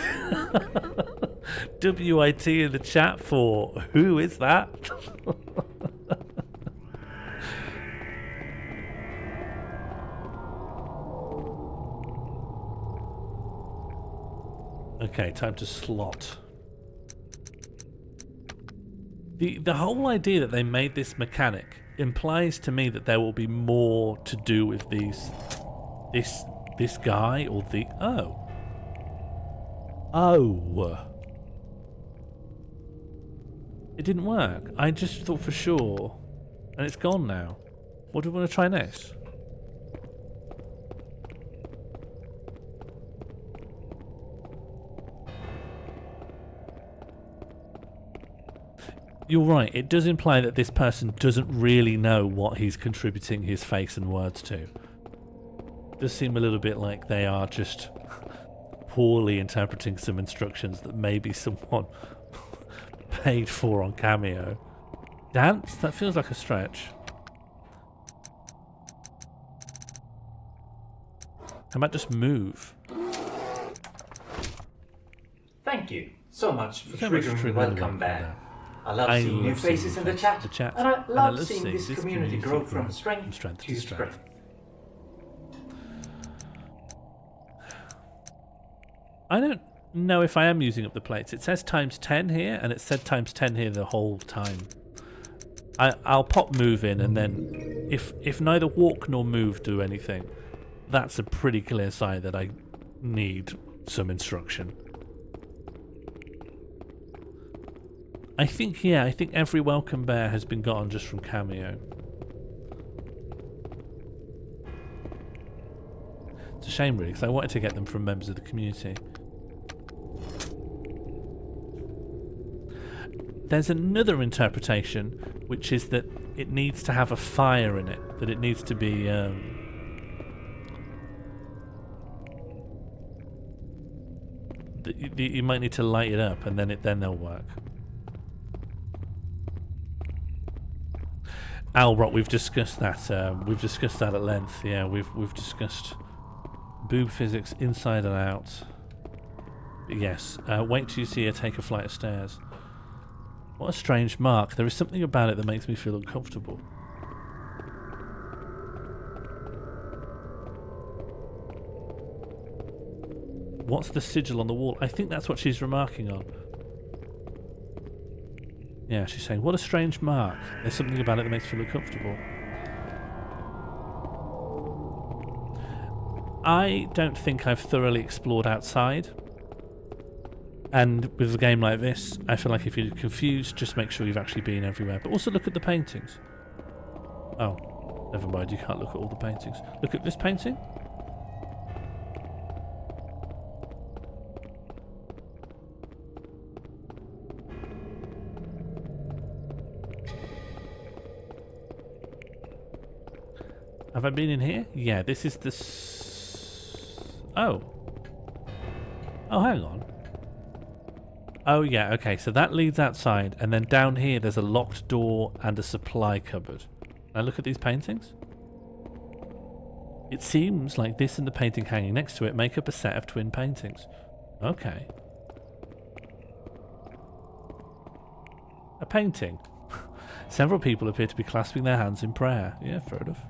in the chat for who is that? Okay, time to slot. The whole idea that they made this mechanic implies to me that there will be more to do with this guy or the... Oh. It didn't work. I just thought for sure. And it's gone now. What do we want to try next? You're right, it does imply that this person doesn't really know what he's contributing his face and words to. It does seem a little bit like they are just poorly interpreting some instructions that maybe someone paid for on Cameo. Dance? That feels like a stretch. How about just move? Thank you so much for triggering the welcome bear. I love seeing new faces in the chat, and I love seeing this community grow from strength to strength. I don't know if I am using up the plates. It says times 10 here, and it said times 10 here the whole time. I'll pop move in, and then if neither walk nor move do anything, that's a pretty clear sign that I need some instruction. I think every welcome bear has been gotten just from Cameo. It's a shame, really, because I wanted to get them from members of the community. There's another interpretation, which is that it needs to have a fire in it, that it needs to be you might need to light it up, and then they'll work. Albrot, we've discussed that. We've discussed that at length. Yeah, we've discussed boob physics inside and out. But yes, wait till you see her take a flight of stairs. What a strange mark. There is something about it that makes me feel uncomfortable. What's the sigil on the wall? I think that's what she's remarking on. Yeah, she's saying, what a strange mark. There's something about it that makes me feel uncomfortable. I don't think I've thoroughly explored outside. And with a game like this, I feel like if you're confused, just make sure you've actually been everywhere. But also look at the paintings. Oh, never mind, you can't look at all the paintings. Look at this painting. Have I been in here? Yeah, this is the... Oh, hang on. Oh yeah, okay, so that leads outside, and then down here there's a locked door and a supply cupboard. Now look at these paintings. It seems like this and the painting hanging next to it make up a set of twin paintings. Okay. A painting. Several people appear to be clasping their hands in prayer. Yeah, fair enough.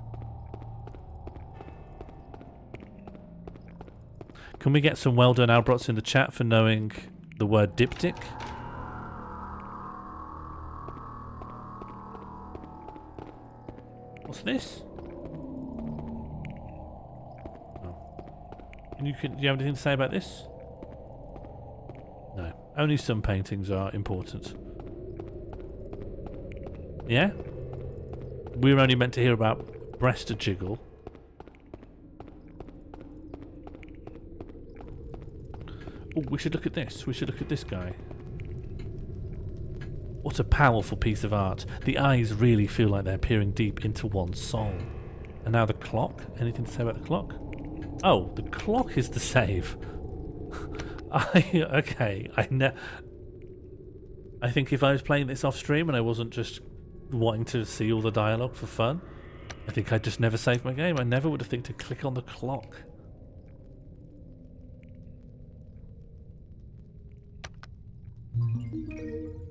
Can we get some well done Albrots in the chat for knowing the word diptych? What's this? Oh. Do you have anything to say about this? No. Only some paintings are important. Yeah? We were only meant to hear about breast jiggle. Oh, we should look at this. We should look at this guy. What a powerful piece of art. The eyes really feel like they're peering deep into one's soul. And now the clock. Anything to say about the clock? Oh, the clock is the save. Okay. I think if I was playing this off stream and I wasn't just wanting to see all the dialogue for fun, I think I'd just never save my game. I never would have think to click on the clock.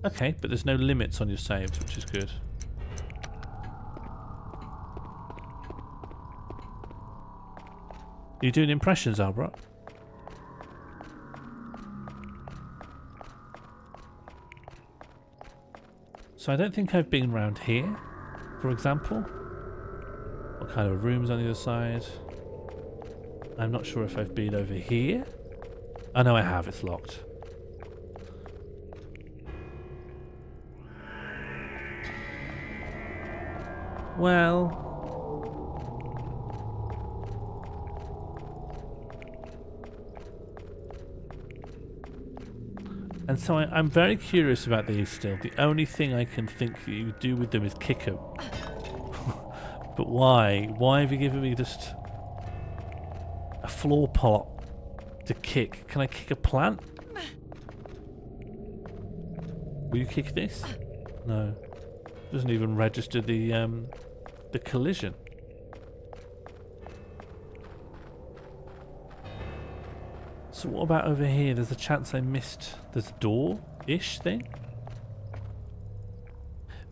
Okay, but there's no limits on your saves, which is good. Are you doing impressions, Albert? So I don't think I've been around here, for example. What kind of rooms on the other side? I'm not sure if I've been over here. Oh no, I have. It's locked. Well... And so I'm very curious about these still. The only thing I can think you do with them is kick them. But why? Why have you given me just a floor pot to kick? Can I kick a plant? Will you kick this? No. Doesn't even register the collision. So what about over here? There's a chance I missed this door-ish thing.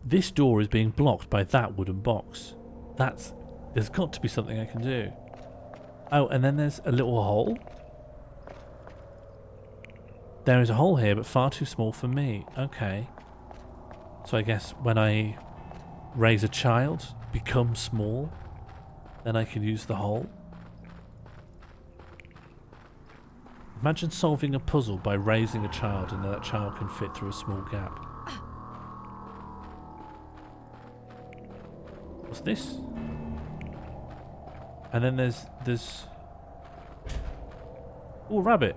This door is being blocked by that wooden box. There's got to be something I can do. Oh, and then there's a little hole. There is a hole here, but far too small for me. Okay. So I guess when I raise a child, become small, then I can use the hole. Imagine solving a puzzle by raising a child and that child can fit through a small gap. What's this? And then there's... Oh, rabbit.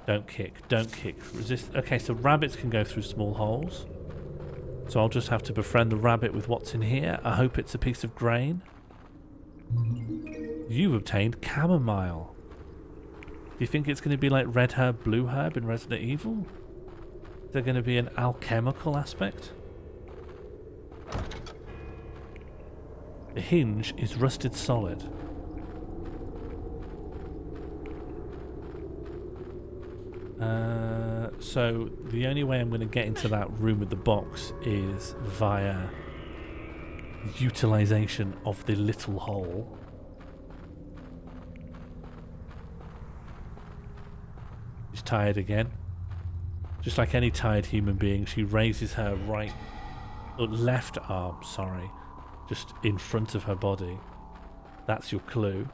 Don't kick. Resist. Okay, so rabbits can go through small holes. So I'll just have to befriend the rabbit with what's in here. I hope it's a piece of grain. You've obtained chamomile. Do you think it's going to be like red herb, blue herb in Resident Evil? Is there going to be an alchemical aspect? The hinge is rusted solid. So the only way I'm going to get into that room with the box is via utilization of the little hole. She's tired again. Just like any tired human being, she raises her left arm, sorry, just in front of her body. That's your clue.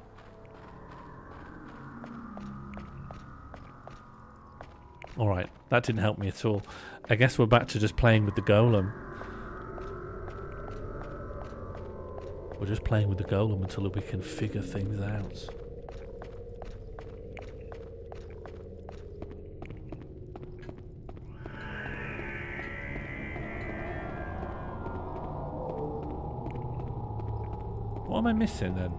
Alright, that didn't help me at all. I guess we're back to just playing with the golem. We're just playing with the golem until we can figure things out. What am I missing then?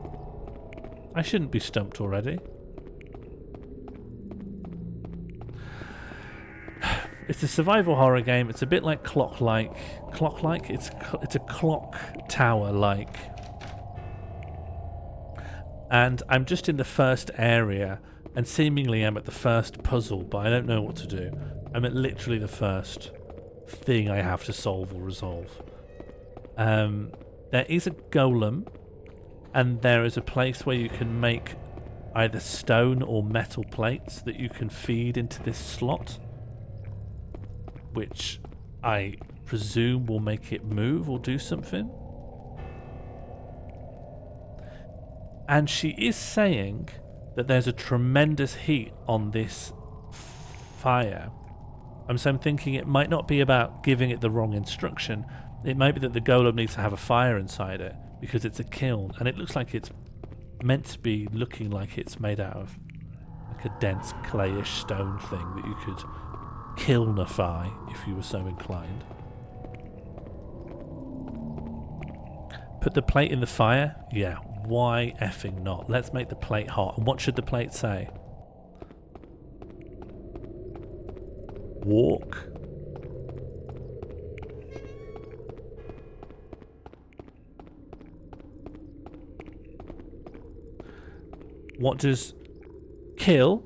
I shouldn't be stumped already. It's a survival horror game. It's a bit like Clock-like. Clock-like? It's a clock tower-like. And I'm just in the first area, and seemingly I'm at the first puzzle, but I don't know what to do. I'm at literally the first thing I have to solve or resolve. There is a golem, and there is a place where you can make either stone or metal plates that you can feed into this slot, which I presume will make it move or do something. And she is saying that there's a tremendous heat on this fire. So I'm thinking it might not be about giving it the wrong instruction. It might be that the golem needs to have a fire inside it because it's a kiln, and it looks like it's meant to be looking like it's made out of like a dense clayish stone thing that you could kilnify if you were so inclined. Put the plate in the fire? Yeah, why effing not? Let's make the plate hot. And what should the plate say? Walk. What does kill?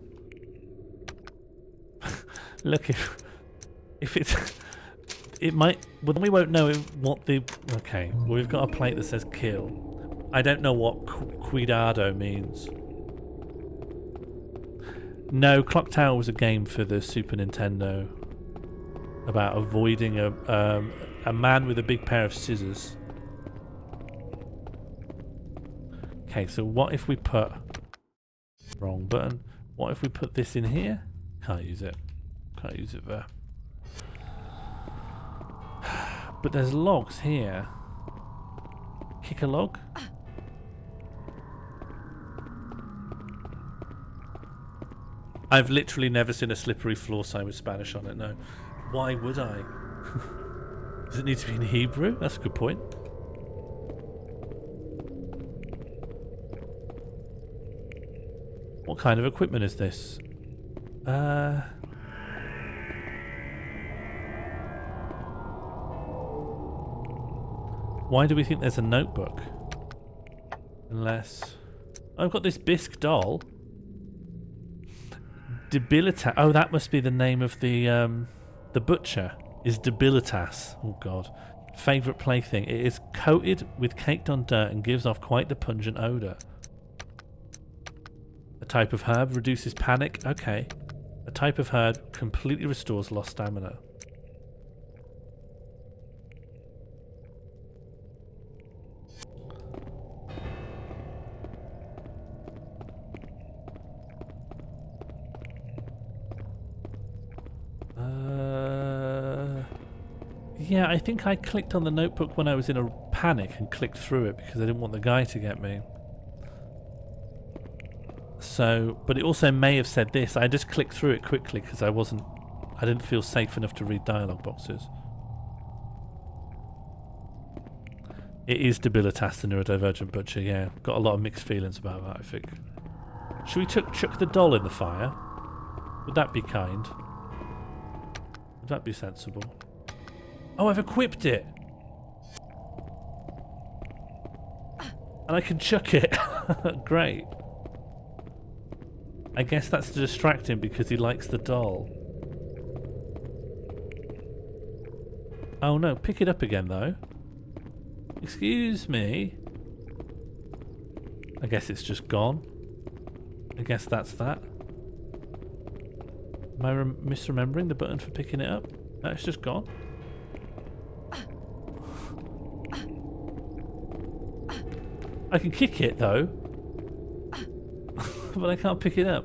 Look, if it's... It might... Well, then we won't know what the... Okay, well, we've got a plate that says kill. I don't know what cuidado means. No, Clock Tower was a game for the Super Nintendo about avoiding a man with a big pair of scissors. Okay, so what if we put... Wrong button. What if we put this in here? Can't use it. Can't use it there. But there's logs here. Kick a log? I've literally never seen a slippery floor sign with Spanish on it, no. Why would I? Does it need to be in Hebrew? That's a good point. What kind of equipment is this? Why do we think there's a notebook? Unless... I've got this bisque doll. Debilitas. Oh, that must be the name of the butcher. Is Debilitas. Oh god. Favourite plaything. It is coated with caked on dirt and gives off quite the pungent odour. A type of herb reduces panic. Okay. A type of herb completely restores lost stamina. Yeah, I think I clicked on the notebook when I was in a panic and clicked through it because I didn't want the guy to get me. So, but it also may have said this. I just clicked through it quickly because I didn't feel safe enough to read dialogue boxes. It is Debilitas, the neurodivergent butcher, yeah. Got a lot of mixed feelings about that, I think. Should we chuck the doll in the fire? Would that be kind? Would that be sensible? Oh, I've equipped it! And I can chuck it. Great. I guess that's to distract him because he likes the doll. Oh no, pick it up again though. Excuse me. I guess it's just gone. I guess that's that. Am I misremembering the button for picking it up? No, it's just gone. I can kick it though. But I can't pick it up.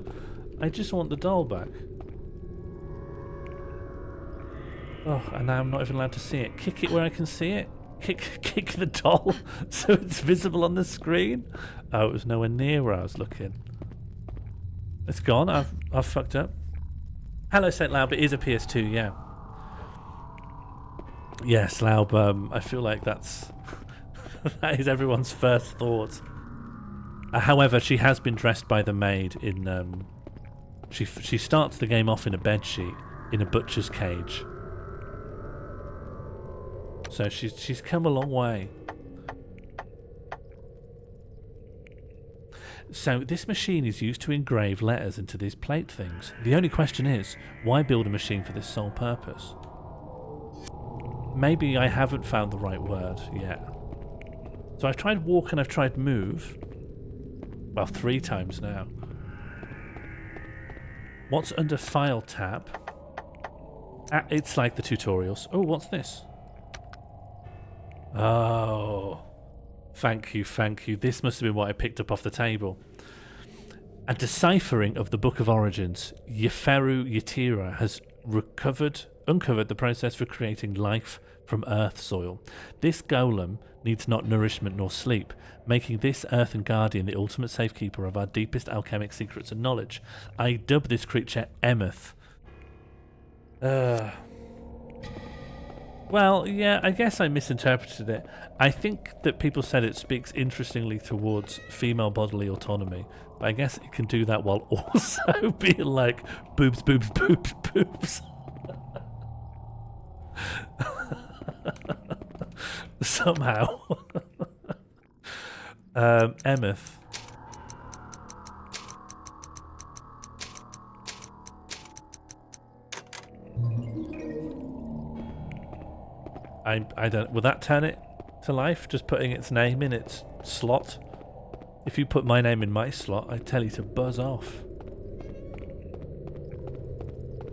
I just want the doll back. Oh, and now I'm not even allowed to see it. Kick it where I can see it. Kick the doll so it's visible on the screen. Oh, it was nowhere near where I was looking. It's gone. I've fucked up. Hello, St. Laub. It is a PS2, yeah. Yes, Laub. I feel like that is everyone's first thought. However, she has been dressed by the maid in. She starts the game off in a bedsheet in a butcher's cage. So she's come a long way. So this machine is used to engrave letters into these plate things. The only question is, why build a machine for this sole purpose? Maybe I haven't found the right word yet. So I've tried walk and I've tried move. Well, 3 times now. What's under File tab? It's like the tutorials. Oh, what's this? Oh. Thank you, thank you. This must have been what I picked up off the table. A deciphering of the Book of Origins. Yeferu Yetira has uncovered the process for creating life from earth soil. This golem needs not nourishment nor sleep, making this earthen guardian the ultimate safekeeper of our deepest alchemic secrets and knowledge. I dub this creature Emeth. Well, yeah, I guess I misinterpreted it. I think that people said it speaks interestingly towards female bodily autonomy, but I guess it can do that while also being like boobs, boobs, boobs, boobs. Somehow. Emeth. I don't. Will that turn it to life? Just putting its name in its slot? If you put my name in my slot, I tell you to buzz off.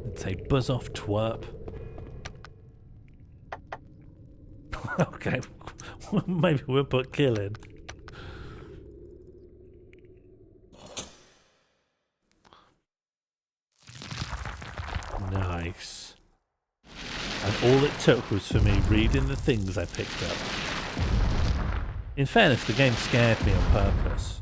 I'd say buzz off, twerp. Okay, maybe we'll put kill in. Nice. And all it took was for me reading the things I picked up. In fairness, the game scared me on purpose.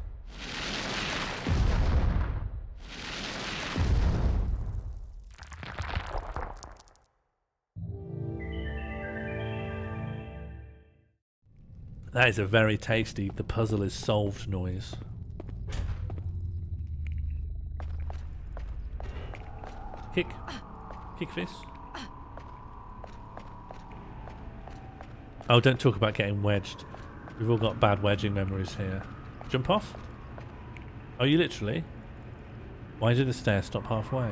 That is a very tasty "the puzzle is solved" noise. Kick. Kick this. Oh, don't talk about getting wedged. We've all got bad wedging memories here. Jump off? Oh, you literally? Why did the stair stop halfway?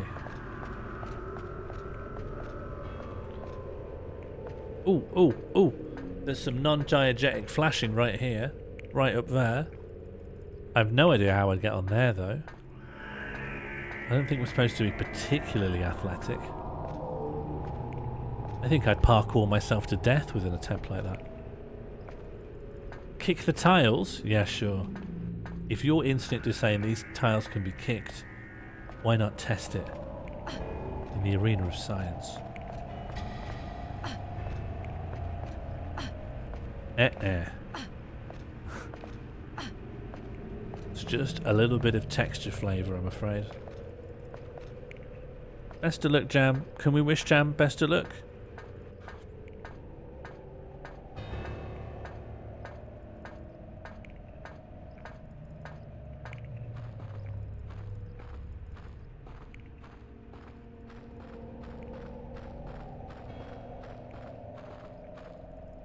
Ooh, ooh, ooh. There's some non-diegetic flashing right here. Right up there. I have no idea how I'd get on there, though. I don't think we're supposed to be particularly athletic. I think I'd parkour myself to death with an attempt like that. Kick the tiles? Yeah, sure. If your instinct is saying these tiles can be kicked, why not test it in the arena of science? It's just a little bit of texture flavour, I'm afraid. Best of luck, Jam. Can we wish Jam best of luck?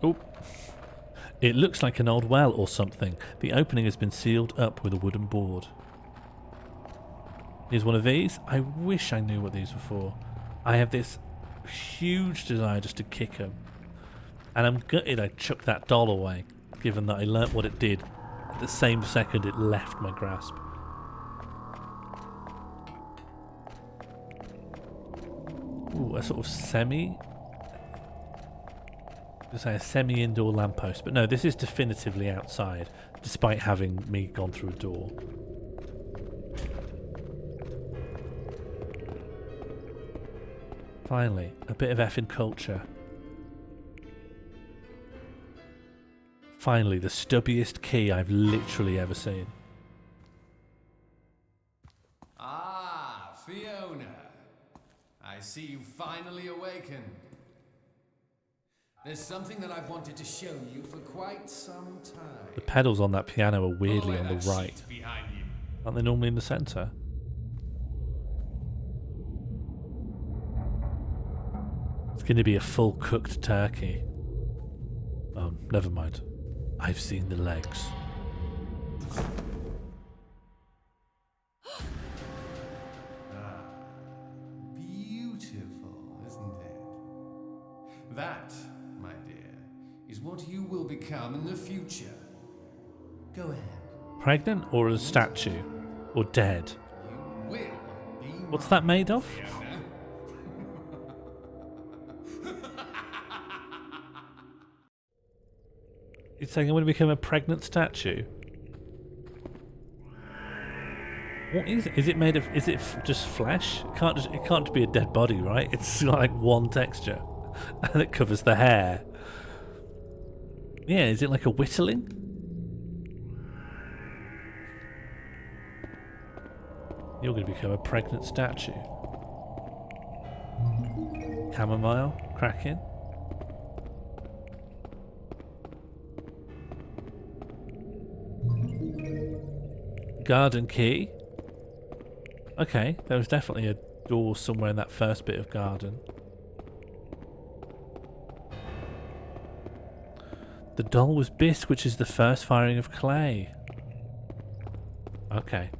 Oh. It looks like an old well or something. The opening has been sealed up with a wooden board. Here's one of these. I wish I knew what these were for. I have this huge desire just to kick them. And I'm gutted I chucked that doll away, given that I learnt what it did at the same second it left my grasp. Ooh, a sort of semi-indoor lamppost, but no, this is definitively outside, despite having me gone through a door. Finally, a bit of effing culture. Finally, the stubbiest key I've literally ever seen. Ah, Fiona. I see you finally awakened. There's something that I've wanted to show you for quite some time. The pedals on that piano are weirdly on the right. Aren't they normally in the centre? It's going to be a full cooked turkey. Oh, never mind. I've seen the legs. Beautiful, isn't it? That, my dear, is what you will become in the future. Go ahead. Pregnant or a statue? Or dead? You will be What's that made of? Fiona. You're saying I'm going to become a pregnant statue? What is it? Is it made of? Is it just flesh? It can't be a dead body, right? It's got like one texture, and it covers the hair. Yeah, is it like a whittling? You're going to become a pregnant statue. Chamomile, cracking. Garden key. Okay, there was definitely a door somewhere in that first bit of garden. The doll was Bisque, which is the first firing of clay. Okay.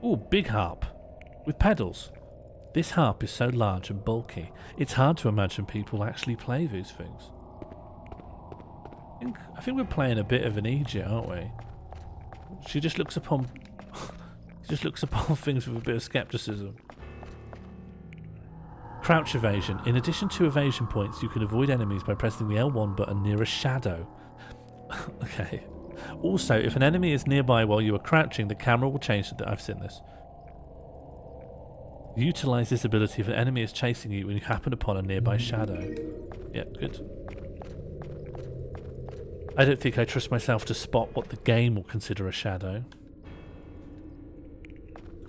Ooh, big harp. With pedals. This harp is so large and bulky, it's hard to imagine people actually play these things. I think we're playing a bit of an Egypt, aren't we? She just looks upon things with a bit of skepticism. Crouch evasion. In addition to evasion points, you can avoid enemies by pressing the L1 button near a shadow. Okay. Also, if an enemy is nearby while you are crouching, the camera will change to... I've seen this. Utilize this ability if an enemy is chasing you when you happen upon a nearby shadow. Yeah, good. I don't think I trust myself to spot what the game will consider a shadow.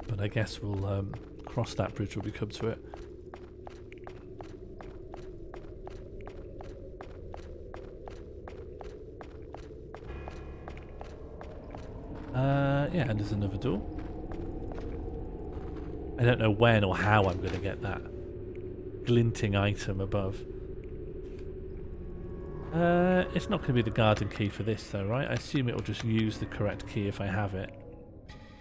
But I guess we'll cross that bridge when we come to it. Yeah, and there's another door. I don't know when or how I'm going to get that glinting item above. It's not going to be the garden key for this though, right? I assume it will just use the correct key if I have it.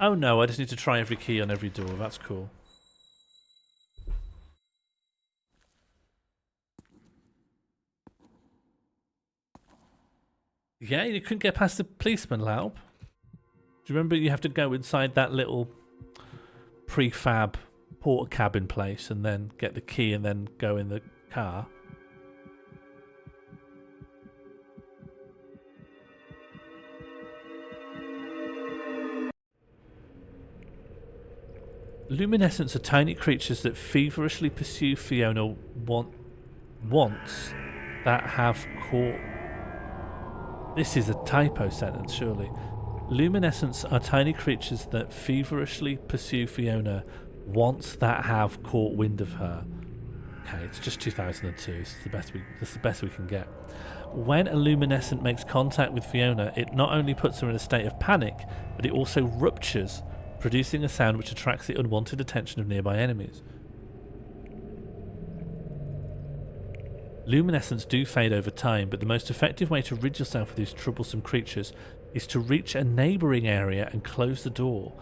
Oh no, I just need to try every key on every door. That's cool. Yeah, you couldn't get past the policeman, Laub. Do you remember you have to go inside that little prefab porter cabin place and then get the key and then go in the car? Luminescents are tiny creatures that feverishly pursue Fiona once that have caught... This is a typo sentence, surely. Luminescents are tiny creatures that feverishly pursue Fiona once that have caught wind of her. Okay, it's just 2002. It's the best we can get. When a luminescent makes contact with Fiona, it not only puts her in a state of panic, but it also ruptures, producing a sound which attracts the unwanted attention of nearby enemies. Luminescents do fade over time, but the most effective way to rid yourself of these troublesome creatures is to reach a neighbouring area and close the door.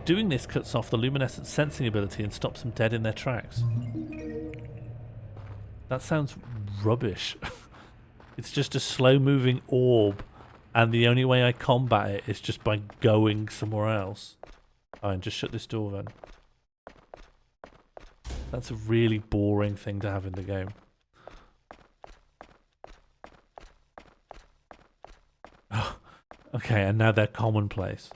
Doing this cuts off the luminescent sensing ability and stops them dead in their tracks. That sounds rubbish. It's just a slow-moving orb, and the only way I combat it is just by going somewhere else. Fine, just shut this door then. That's a really boring thing to have in the game. Oh, okay, and now they're commonplace.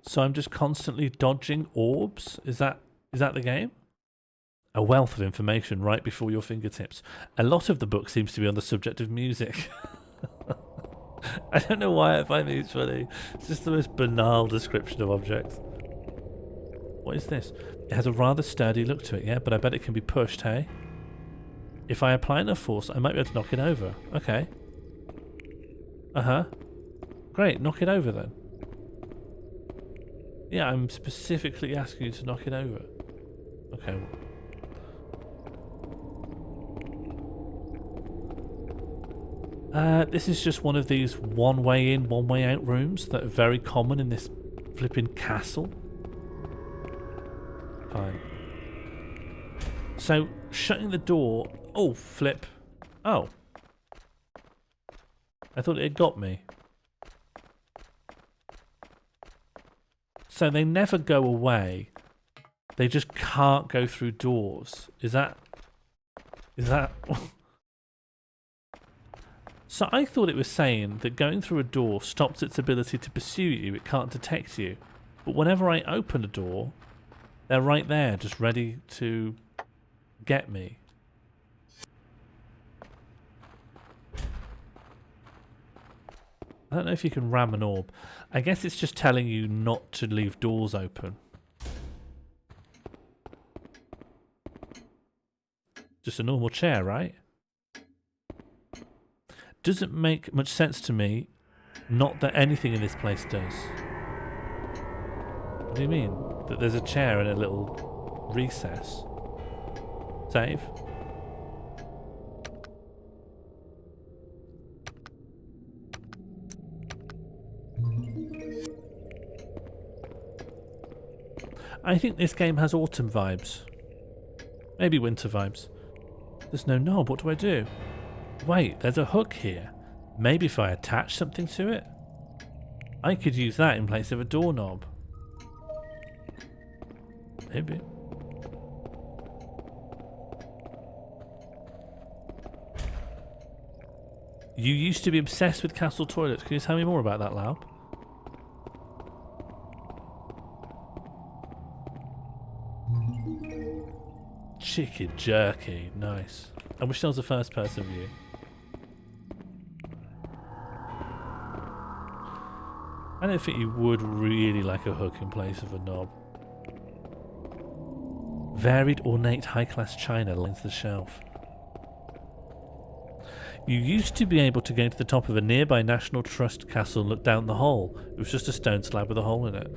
So I'm just constantly dodging orbs? Is that the game? A wealth of information right before your fingertips. A lot of the book seems to be on the subject of music. I don't know why I find these funny. It's just the most banal description of objects. What is this? It has a rather sturdy look to it, yeah, but I bet it can be pushed, hey? If I apply enough force, I might be able to knock it over. Okay. Uh-huh. Great, knock it over then. Yeah, I'm specifically asking you to knock it over. Okay. This is just one of these one-way in, one-way out rooms that are very common in this flipping castle. Fine. So, shutting the door... Oh, flip. Oh. I thought it had got me. So they never go away. They just can't go through doors. Is that... So I thought it was saying that going through a door stops its ability to pursue you. It can't detect you. But whenever I open a door, they're right there, just ready to get me. I don't know if you can ram an orb. I guess it's just telling you not to leave doors open. Just a normal chair, right? Doesn't make much sense to me, not that anything in this place does. What do you mean? That there's a chair in a little recess? Save? I think this game has autumn vibes. Maybe winter vibes. There's no knob, what do I do? Wait, there's a hook here. Maybe if I attach something to it? I could use that in place of a doorknob. Maybe. You used to be obsessed with castle toilets. Can you tell me more about that, Laub? Chicken jerky, nice. I wish there was a first person view. I don't think you would really like a hook in place of a knob. Varied, ornate, high-class china lines the shelf. You used to be able to go to the top of a nearby National Trust castle and look down the hole. It was just a stone slab with a hole in it.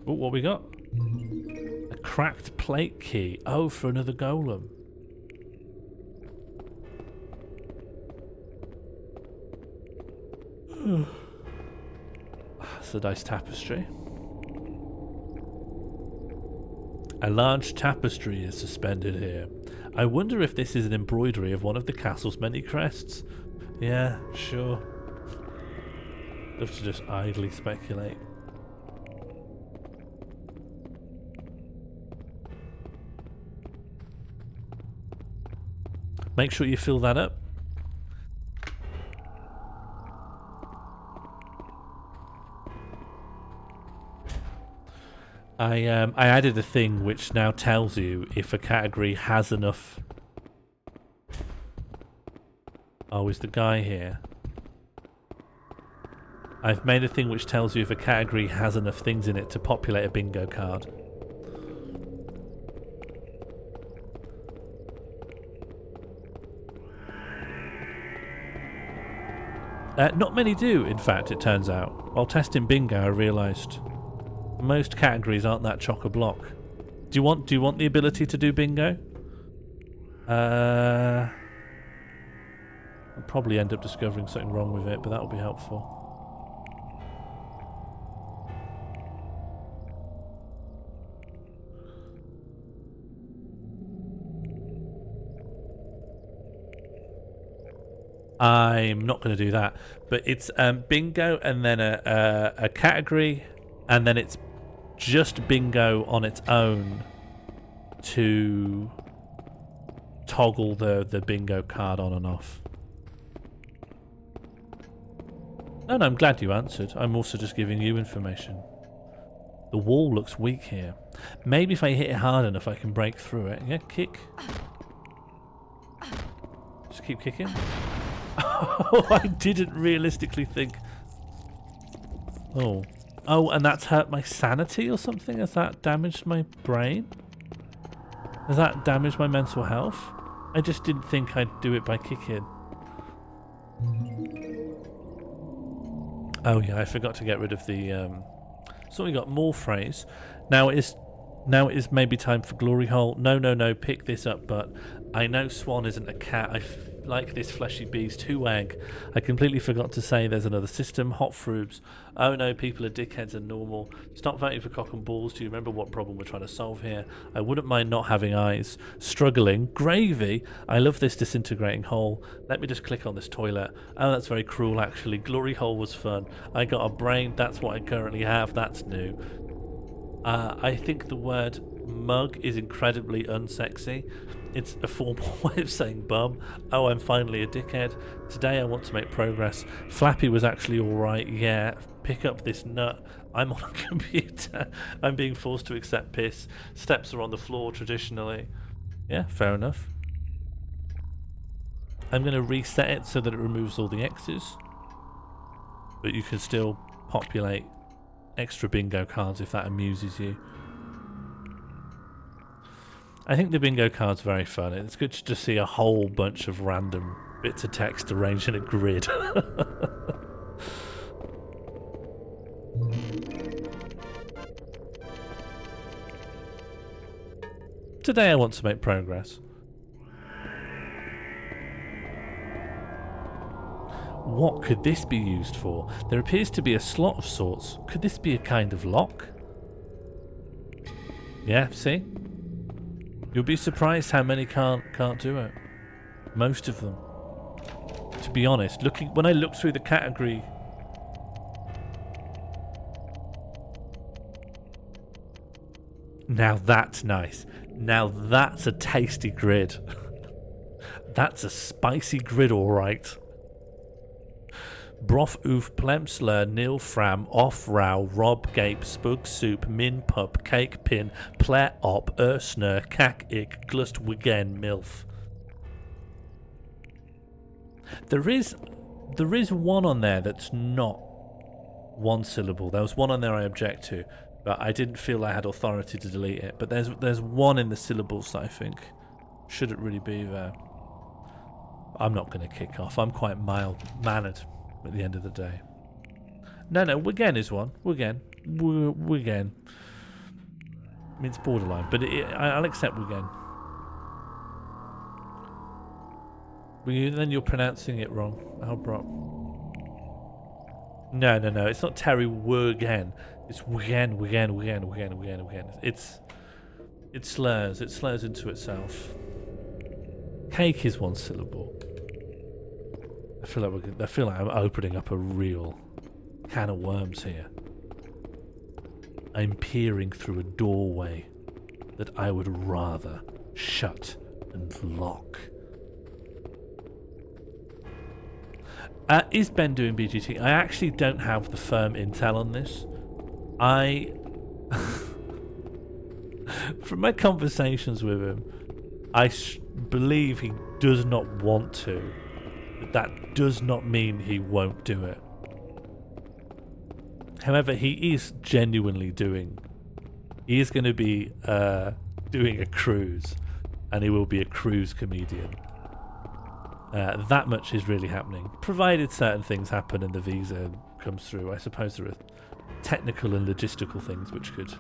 Oh, what we got? A cracked plate key. Oh, for another golem. It's a nice tapestry. A large tapestry is suspended here. I wonder if this is an embroidery of one of the castle's many crests. Yeah, sure. Love to just idly speculate. Make sure you fill that up. I added a thing which now tells you if a category has enough. Oh, is the guy here? I've made a thing which tells you if a category has enough things in it to populate a bingo card. Not many do, in fact, it turns out. While testing bingo, I realised most categories aren't that chock-a-block. Do you want the ability to do bingo? I'll probably end up discovering something wrong with it, but that'll be helpful. I'm not going to do that, but it's bingo and then a category, and then it's just bingo on its own to toggle the bingo card on and off. No, I'm glad you answered. I'm also just giving you information. The wall looks weak here. Maybe if I hit it hard enough I can break through it. Yeah, kick. Just keep kicking. Oh, I didn't realistically think. Oh, and that's hurt my sanity or something? Has that damaged my brain? Has that damaged my mental health? I just didn't think I'd do it by kicking. Oh yeah, I forgot to get rid of the. So we got more phrase. Now it is maybe time for glory hole. No, pick this up. But I know Swan isn't a cat. I like this fleshy beast. Who egg? I completely forgot to say there's another system. Hot frubes. Oh no, people are dickheads and normal. Stop voting for cock and balls. Do you remember what problem we're trying to solve here? I wouldn't mind not having eyes. Struggling. Gravy. I love this disintegrating hole. Let me just click on this toilet. Oh, that's very cruel actually. Glory hole was fun. I got a brain. That's what I currently have. That's new. I think the word mug is incredibly unsexy. It's a formal way of saying bum. Oh, I'm finally a dickhead. Today I want to make progress. Flappy was actually alright. Yeah, pick up this nut. I'm on a computer. I'm being forced to accept piss. Steps are on the floor traditionally. Yeah, fair enough. I'm going to reset it so that it removes all the X's. But you can still populate extra bingo cards if that amuses you. I think the bingo card's very fun. It's good to just see a whole bunch of random bits of text arranged in a grid. Today I want to make progress. What could this be used for? There appears to be a slot of sorts. Could this be a kind of lock? Yeah, see? You'll be surprised how many can't do it. Most of them. To be honest, when I look through the category, now that's nice. Now that's a tasty grid. That's a spicy grid, all right. Broth oof plemsler nil fram off row rob gape spug soup min pup cake pin ple op ursner kak ik glust wigen milf. There is one on there that's not one syllable. There was one on there I object to, but I didn't feel I had authority to delete it. But there's one in the syllables that I think shouldn't really be there. I'm not going to kick off. I'm quite mild-mannered at the end of the day. No, Wigan is one. Wigan. I mean, it's borderline, but I'll accept Wigan. Then you're pronouncing it wrong. Albrock. No. It's not Terry Wigan. It's Wigan. It's It slurs into itself. Cake is one syllable. I feel like I'm opening up a real can of worms here. I'm peering through a doorway that I would rather shut and lock. Is Ben doing BGT? I actually don't have the firm intel on this. From my conversations with him, I believe he does not want to. But that does not mean he won't do it. However, he is genuinely doing... He is going to be doing a cruise, and he will be a cruise comedian. That much is really happening. Provided certain things happen and the visa comes through, I suppose there are technical and logistical things which could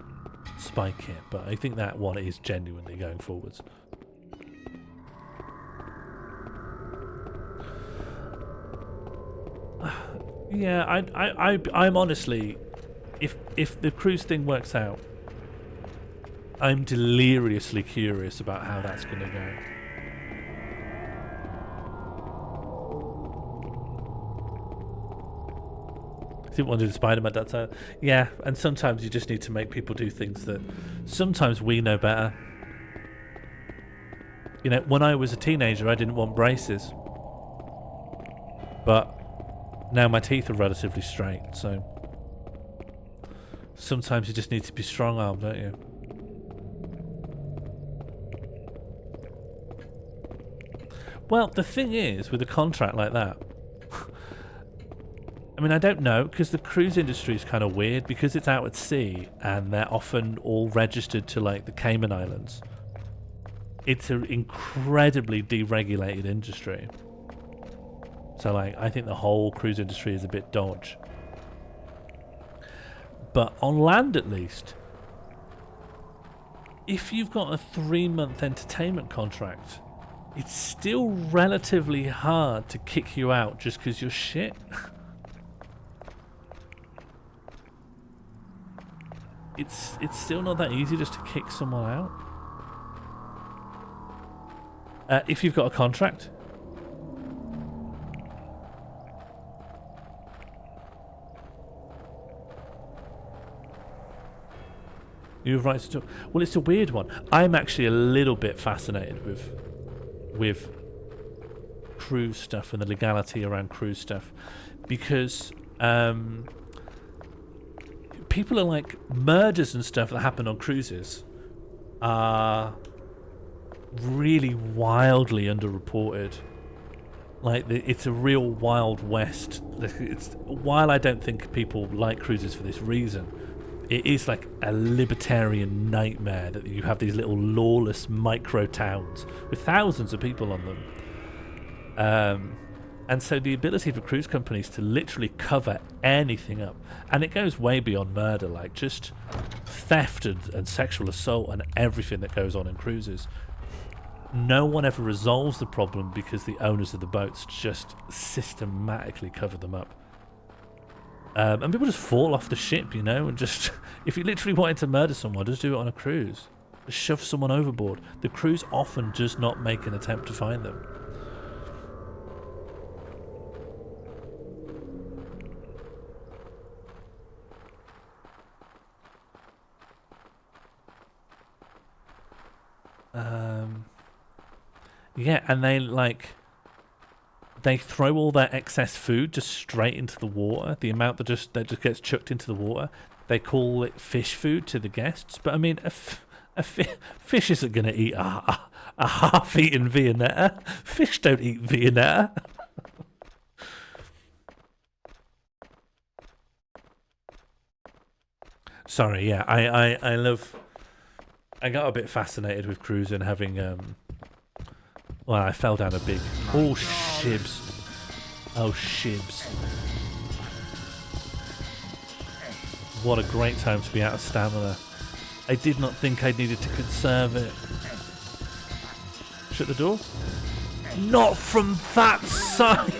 spike it, but I think that one is genuinely going forwards. Yeah, I'm honestly, if the cruise thing works out, I'm deliriously curious about how that's going to go. Didn't want to do the Spider-Man that time. Yeah, and sometimes you just need to make people do things that sometimes we know better. You know, when I was a teenager, I didn't want braces. But now my teeth are relatively straight, so sometimes you just need to be strong-armed, don't you? Well, the thing is, with a contract like that, I mean, I don't know, because the cruise industry is kind of weird, because it's out at sea, and they're often all registered to, like, the Cayman Islands. It's an incredibly deregulated industry. So, like, I think the whole cruise industry is a bit dodge. But on land, at least, if you've got a 3-month entertainment contract, it's still relatively hard to kick you out just because you're shit. It's still not that easy just to kick someone out. If you've got a contract. You have rights to talk. Well, it's a weird one. I'm actually a little bit fascinated with cruise stuff and the legality around cruise stuff, because people are like, murders and stuff that happen on cruises are really wildly underreported. Like, it's a real Wild West. While I don't think people like cruises for this reason, it is like a libertarian nightmare that you have these little lawless micro towns with thousands of people on them. And so the ability for cruise companies to literally cover anything up, and it goes way beyond murder, like just theft and sexual assault and everything that goes on in cruises. No one ever resolves the problem because the owners of the boats just systematically cover them up. And people just fall off the ship, you know, and just, if you literally wanted to murder someone, just do it on a cruise. Just shove someone overboard. The cruise often does not make an attempt to find them. Yeah, and they throw all their excess food just straight into the water. The amount that just gets chucked into the water, they call it fish food to the guests. But I mean, fish isn't going to eat a half-eaten Viennetta. Fish don't eat Viennetta. Sorry, yeah, I love. I got a bit fascinated with cruising, having well, I fell down a big... Oh, shibs. Oh, shibs. What a great time to be out of stamina. I did not think I needed to conserve it. Shut the door. Not from that side!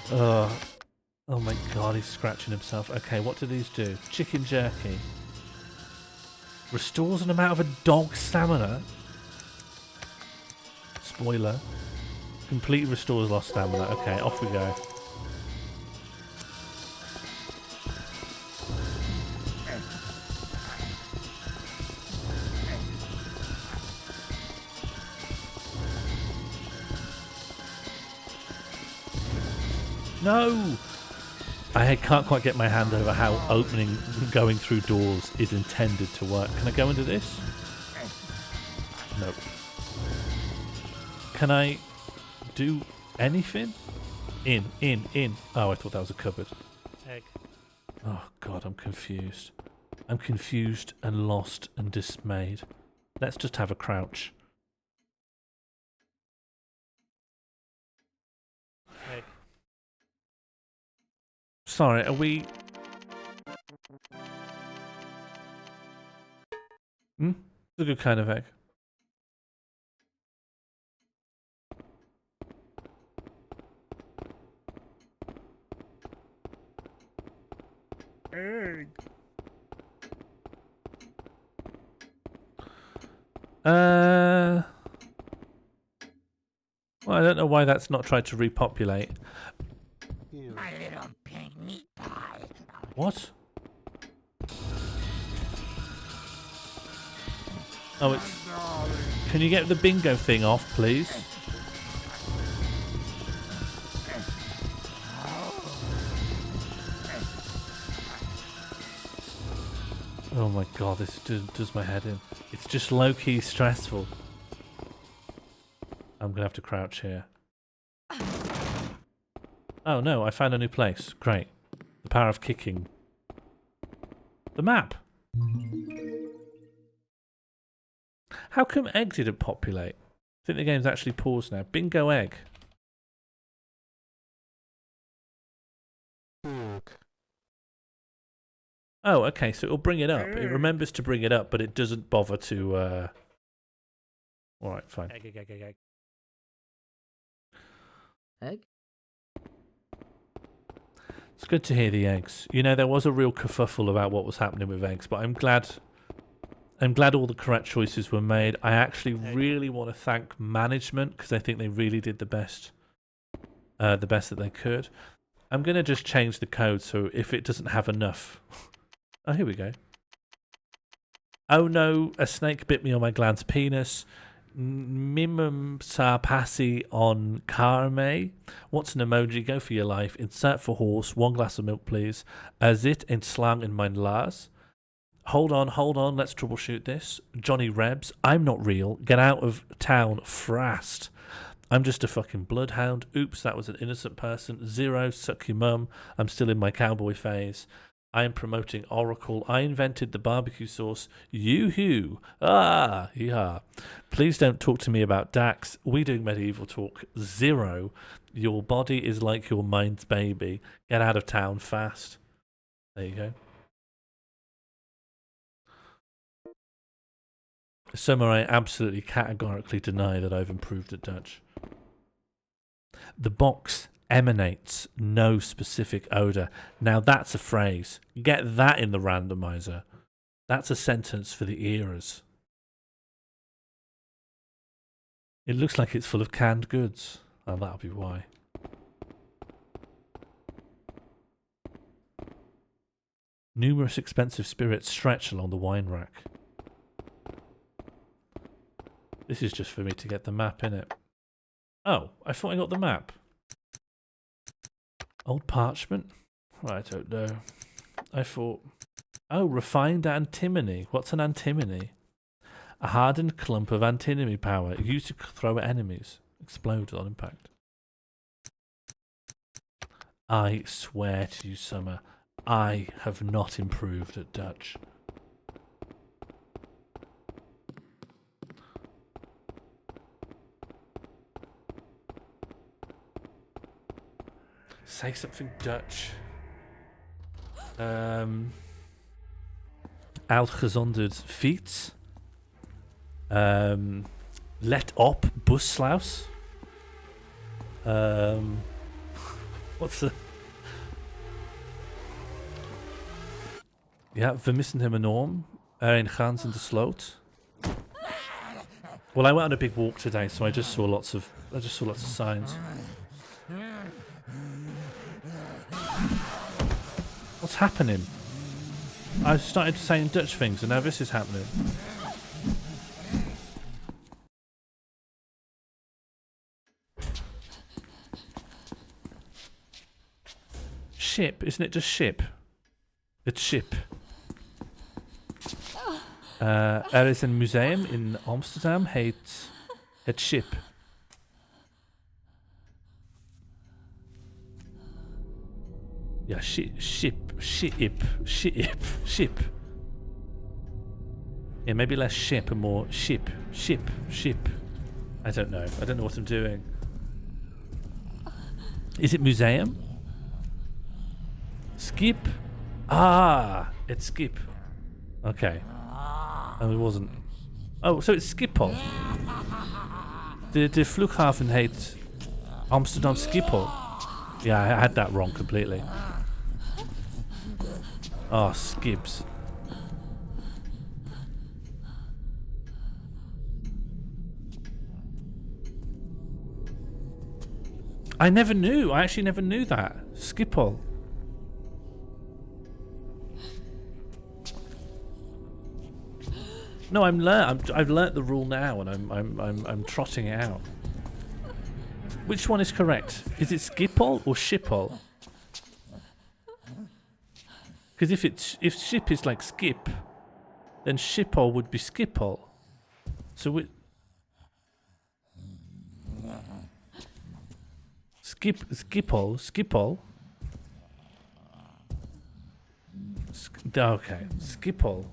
Oh my god, he's scratching himself. Okay, what do these do? Chicken jerky. Restores an amount of a dog's stamina. Spoiler. Completely restores lost stamina. Okay, off we go. No! I can't quite get my hand over how going through doors is intended to work. Can I go into this? Nope. Can I do anything? In. Oh, I thought that was a cupboard. Egg. Oh god, I'm confused. I'm confused and lost and dismayed. Let's just have a crouch. Egg. Sorry, are we... It's a good kind of egg. Egg. Well, I don't know why that's not tried to repopulate. My little pink meat pie. What? Oh, it's... Can you get the bingo thing off, please? Oh my god, this does my head in. It's just low-key stressful. I'm gonna have to crouch here. Oh no, I found a new place. Great. The power of kicking. The map! How come egg didn't populate? I think the game's actually paused now. Bingo egg. Oh, okay, so it'll bring it up. It remembers to bring it up, but it doesn't bother to... Alright, fine. Egg. Egg? It's good to hear the eggs. You know, there was a real kerfuffle about what was happening with eggs, but I'm glad all the correct choices were made. I actually really want to thank management, because I think they really did the best that they could. I'm going to just change the code, so if it doesn't have enough... Oh, here we go. Oh no, a snake bit me on my glans penis. Mimum sarpassi on Carme. What's an emoji? Go for your life. Insert for horse. 1 glass of milk, please. As it in slang in mein Lars. Hold on. Let's troubleshoot this. Johnny Rebs. I'm not real. Get out of town fast. I'm just a fucking bloodhound. Oops, that was an innocent person. 0, suck your mum. I'm still in my cowboy phase. I am promoting Oracle. I invented the barbecue sauce. Yoo-hoo. Ah, yeah. Please don't talk to me about Dax. We doing medieval talk. 0. Your body is like your mind's baby. Get out of town fast. There you go. Samurai absolutely categorically deny that I've improved at Dutch. The box emanates no specific odor. Now that's a phrase. Get that in the randomizer. That's a sentence for the eras. It looks like it's full of canned goods. Oh, that'll be why. Numerous expensive spirits stretch along the wine rack. This is just for me to get the map, innit? Oh, I thought I got the map. Old parchment? I don't know. I thought... Oh, refined antimony. What's an antimony? A hardened clump of antimony power used to throw at enemies. Explodes on impact. I swear to you, Summer, I have not improved at Dutch. Say something Dutch. Uitgezonderd fiets. Let op buslaus. What's the... Yeah, we missen hem enorm. in Hans in the Sloot. Well, I went on a big walk today, so I just saw lots of signs. What's happening? I started saying Dutch things, and now this is happening. Ship, isn't it just ship? It's ship. Er is een museum in Amsterdam, heet het Ship. Ja, ship. Yeah, maybe less ship and more ship. I don't know. I don't know what I'm doing. Is it museum? Skip? Ah, it's Skip. Okay. Oh, it wasn't. Oh, so it's Schiphol. The Flughafen heet Amsterdam Schiphol. Yeah, I had that wrong completely. Oh, Skips. I never knew. I actually never knew that. Schiphol. No, I've learnt the rule now, and I'm trotting it out. Which one is correct? Is it Schiphol or Schiphol? Because if ship is like skip, then Schiphol would be Schiphol. So Schiphol. Okay, Schiphol.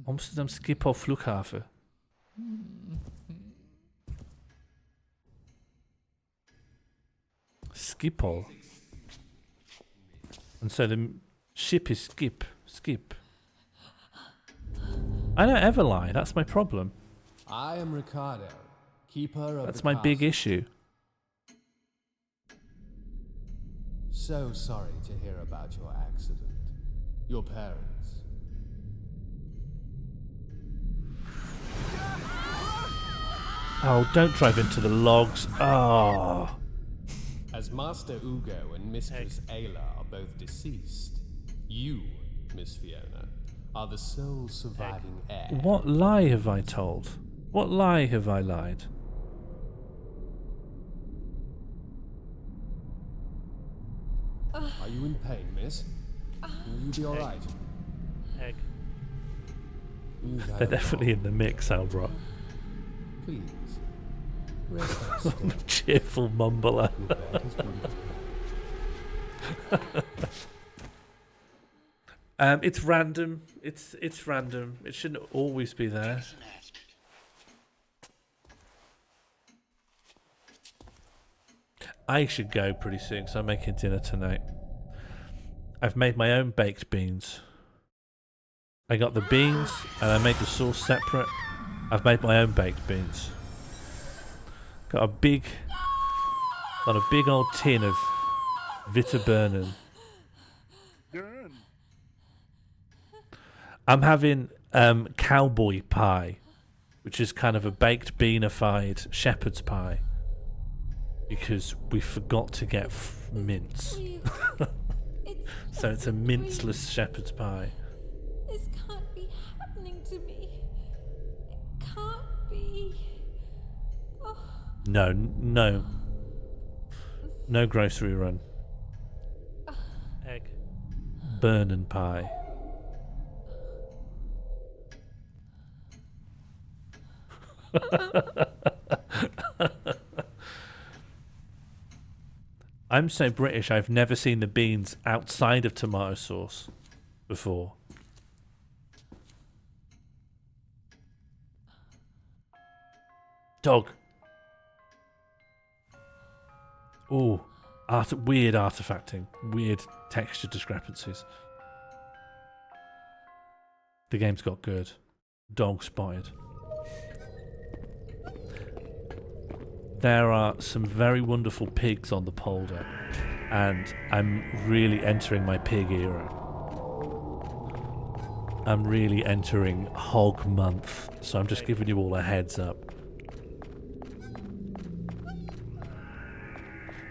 Amsterdam Schiphol Flughafen. Schiphol. And so the ship is Skip. I don't ever lie, that's my problem. I am Ricardo, keeper of That's my big issue. So sorry to hear about your accident. Your parents. Oh, don't drive into the logs. Oh. As Master Ugo and Mistress Ayla are both deceased, you, Miss Fiona, are the sole surviving heir. What lie have I told? What lie have I lied? Are you in pain, miss? Will you be alright? Egg. They're definitely in the mix, Albrock. Please. Rest still. Cheerful mumbler. It's random. It's random. It shouldn't always be there. I should go pretty soon because I'm making dinner tonight. I've made my own baked beans. I got the beans and I made the sauce separate. I've made my own baked beans. Got a big old tin of Vita Burnen. I'm having cowboy pie, which is kind of a baked beanified shepherd's pie, because we forgot to get mince. So it's a minceless shepherd's pie. This can't be happening to me. It can't be. Oh. No grocery run. Egg. Burnen pie. I'm so British, I've never seen the beans outside of tomato sauce before. Dog. Ooh, weird artifacting, weird texture discrepancies. The game's got good. Dog spotted. There are some very wonderful pigs on the polder, and I'm really entering my pig era. I'm really entering hog month, so I'm just giving you all a heads up.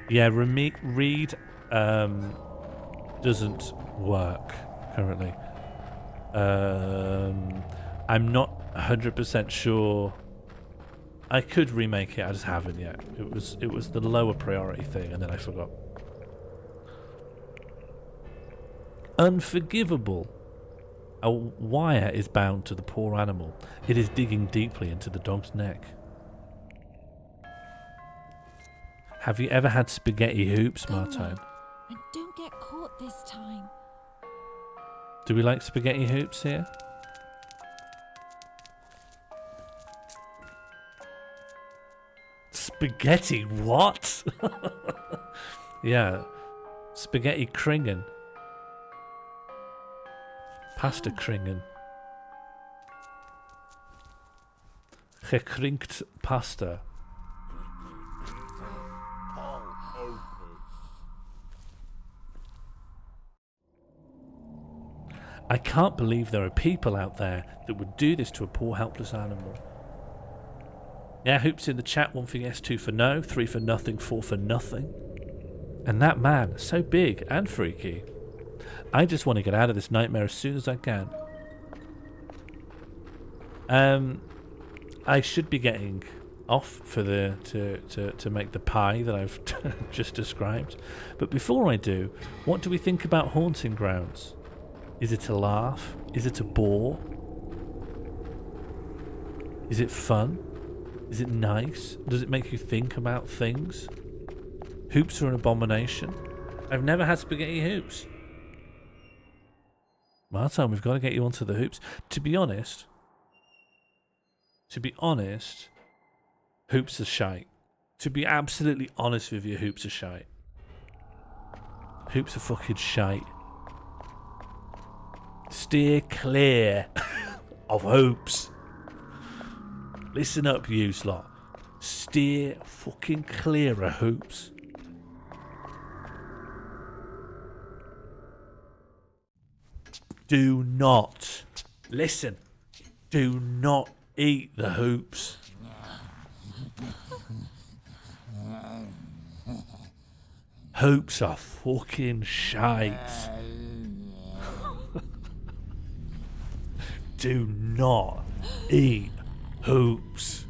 Yeah, read doesn't work currently. I'm not 100% sure. I could remake it, I just haven't yet. It was the lower priority thing, and then I forgot. Unforgivable. A wire is bound to the poor animal. It is digging deeply into the dog's neck. Have you ever had spaghetti hoops, Martine? And don't get caught this time. Do we like spaghetti hoops here? Spaghetti what? Yeah. Spaghetti kringen. Pasta kringen. Gekrinkt pasta. I can't believe there are people out there that would do this to a poor helpless animal. Yeah, Hoops in the chat, 1 for yes, 2 for no, 3 for nothing, 4 for nothing. And that man, so big and freaky. I just want to get out of this nightmare as soon as I can. I should be getting off for the to make the pie that I've just described. But before I do, what do we think about Haunting Grounds? Is it a laugh? Is it a bore? Is it fun? Is it nice? Does it make you think about things? Hoops are an abomination. I've never had spaghetti hoops. Martin, we've got to get you onto the hoops. To be honest, hoops are shite. To be absolutely honest with you, hoops are shite. Hoops are fucking shite. Steer clear of hoops. Listen up, you lot. Steer fucking clear of hoops. Do not, listen, do not eat the hoops. Hoops are fucking shite. Do not eat hoops.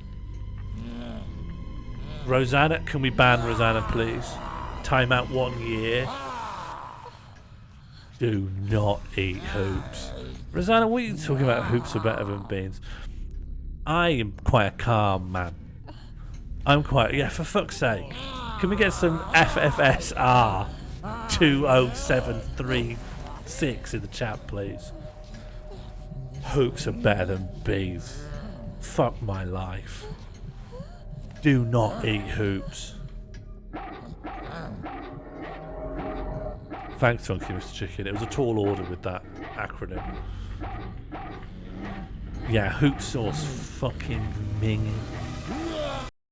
Rosanna, can we ban Rosanna, please? Time out 1 year. Do not eat hoops. Rosanna, what are you talking about? Hoops are better than beans. I am quite a calm man. I'm quite, yeah, for fuck's sake. Can we get some FFSR 20736 in the chat, please? Hoops are better than beans. Fuck my life. Do not eat hoops. Thanks, Funky Mr. Chicken. It was a tall order with that acronym. Yeah, hoop sauce fucking minging.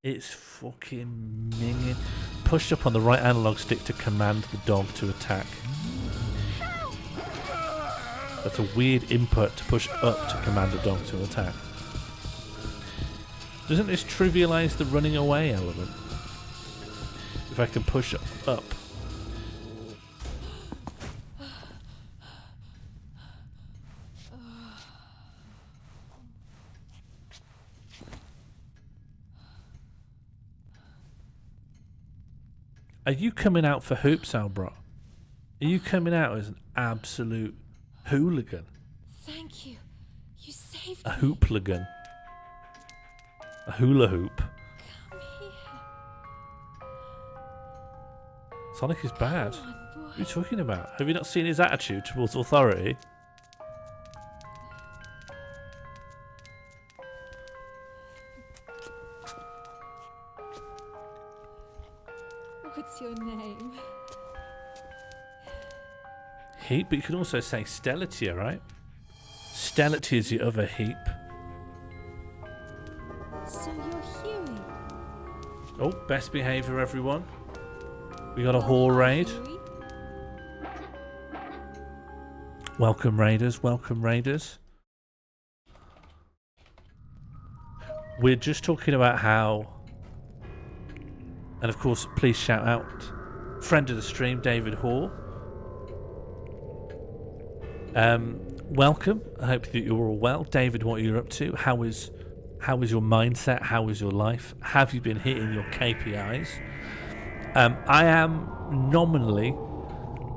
It's fucking minging. Push up on the right analog stick to command the dog to attack. That's a weird input to push up to command the dog to attack. Doesn't this trivialise the running away element? If I can push up. Are you coming out for hoops, Albro? Are you coming out as an absolute hooligan? Thank you. You saved a hoopligan. A hula hoop. Come here. Sonic is bad. What are you talking about? Have you not seen his attitude towards authority? What's your name? Heap, but you can also say Stellatia, right? Stellatia is the other heap. So you're Huey. Oh, best behaviour, everyone. We got a whore raid. Welcome, Raiders. Welcome, Raiders. We're just talking about how, and of course, please shout out friend of the stream, David Hoare. Welcome. I hope that you're all well. David, what are you up to? How is your mindset? How is your life? Have you been hitting your KPIs? I am nominally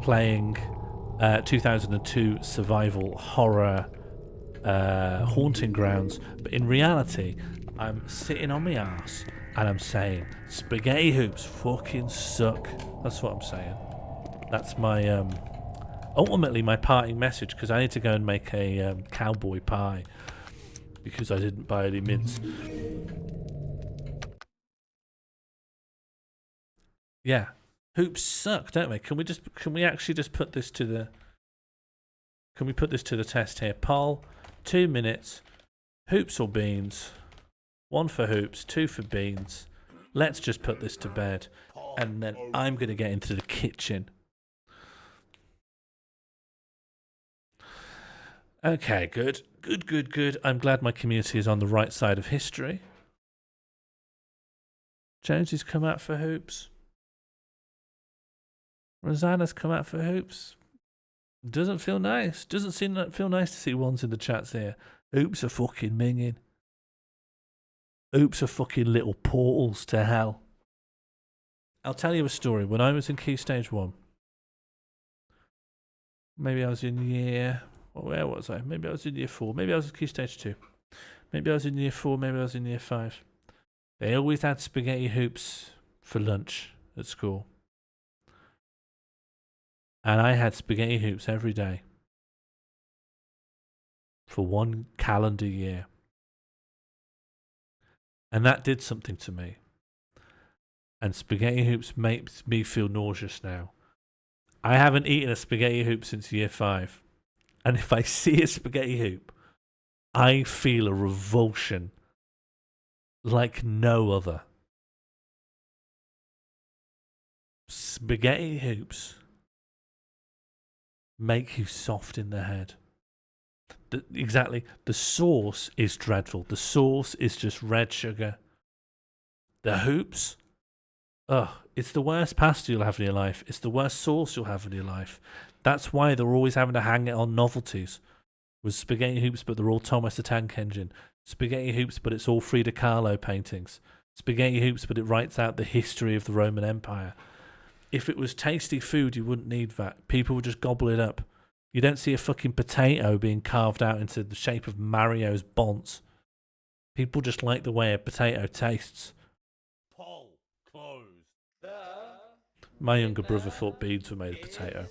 playing 2002 survival horror Haunting Grounds, but in reality I'm sitting on my ass and I'm saying spaghetti hoops fucking suck. That's what I'm saying. That's my ultimately my parting message, because I need to go and make a cowboy pie because I didn't buy any mince. Yeah, hoops suck, don't they? Can we actually just put this to the test here? Poll, 2 minutes. Hoops or beans? 1 for hoops, 2 for beans. Let's just put this to bed, and then I'm gonna get into the kitchen. Okay, good. I'm glad my community is on the right side of history. Jonesy's come out for hoops. Rosanna's come out for hoops. Doesn't feel nice. Doesn't feel nice to see ones in the chats here. Hoops are fucking minging. Hoops are fucking little portals to hell. I'll tell you a story. When I was in Key Stage 1, maybe I was in year... Where was I? Maybe I was in year 4. Maybe I was in Key Stage 2. Maybe I was in year 4. Maybe I was in year 5. They always had spaghetti hoops for lunch at school. And I had spaghetti hoops every day for 1 calendar year. And that did something to me. And spaghetti hoops makes me feel nauseous now. I haven't eaten a spaghetti hoop since year 5. And if I see a spaghetti hoop, I feel a revulsion like no other. Spaghetti hoops make you soft in the head. Exactly. The sauce is dreadful. The sauce is just red sugar. The hoops, it's the worst pasta you'll have in your life. It's the worst sauce you'll have in your life. That's why they're always having to hang it on novelties. With spaghetti hoops, but they're all Thomas the Tank Engine. Spaghetti hoops, but it's all Frida Kahlo paintings. Spaghetti hoops, but it writes out the history of the Roman Empire. If it was tasty food, you wouldn't need that. People would just gobble it up. You don't see a fucking potato being carved out into the shape of Mario's bonce. People just like the way a potato tastes. Poll closed. My younger brother thought beads were made of potato.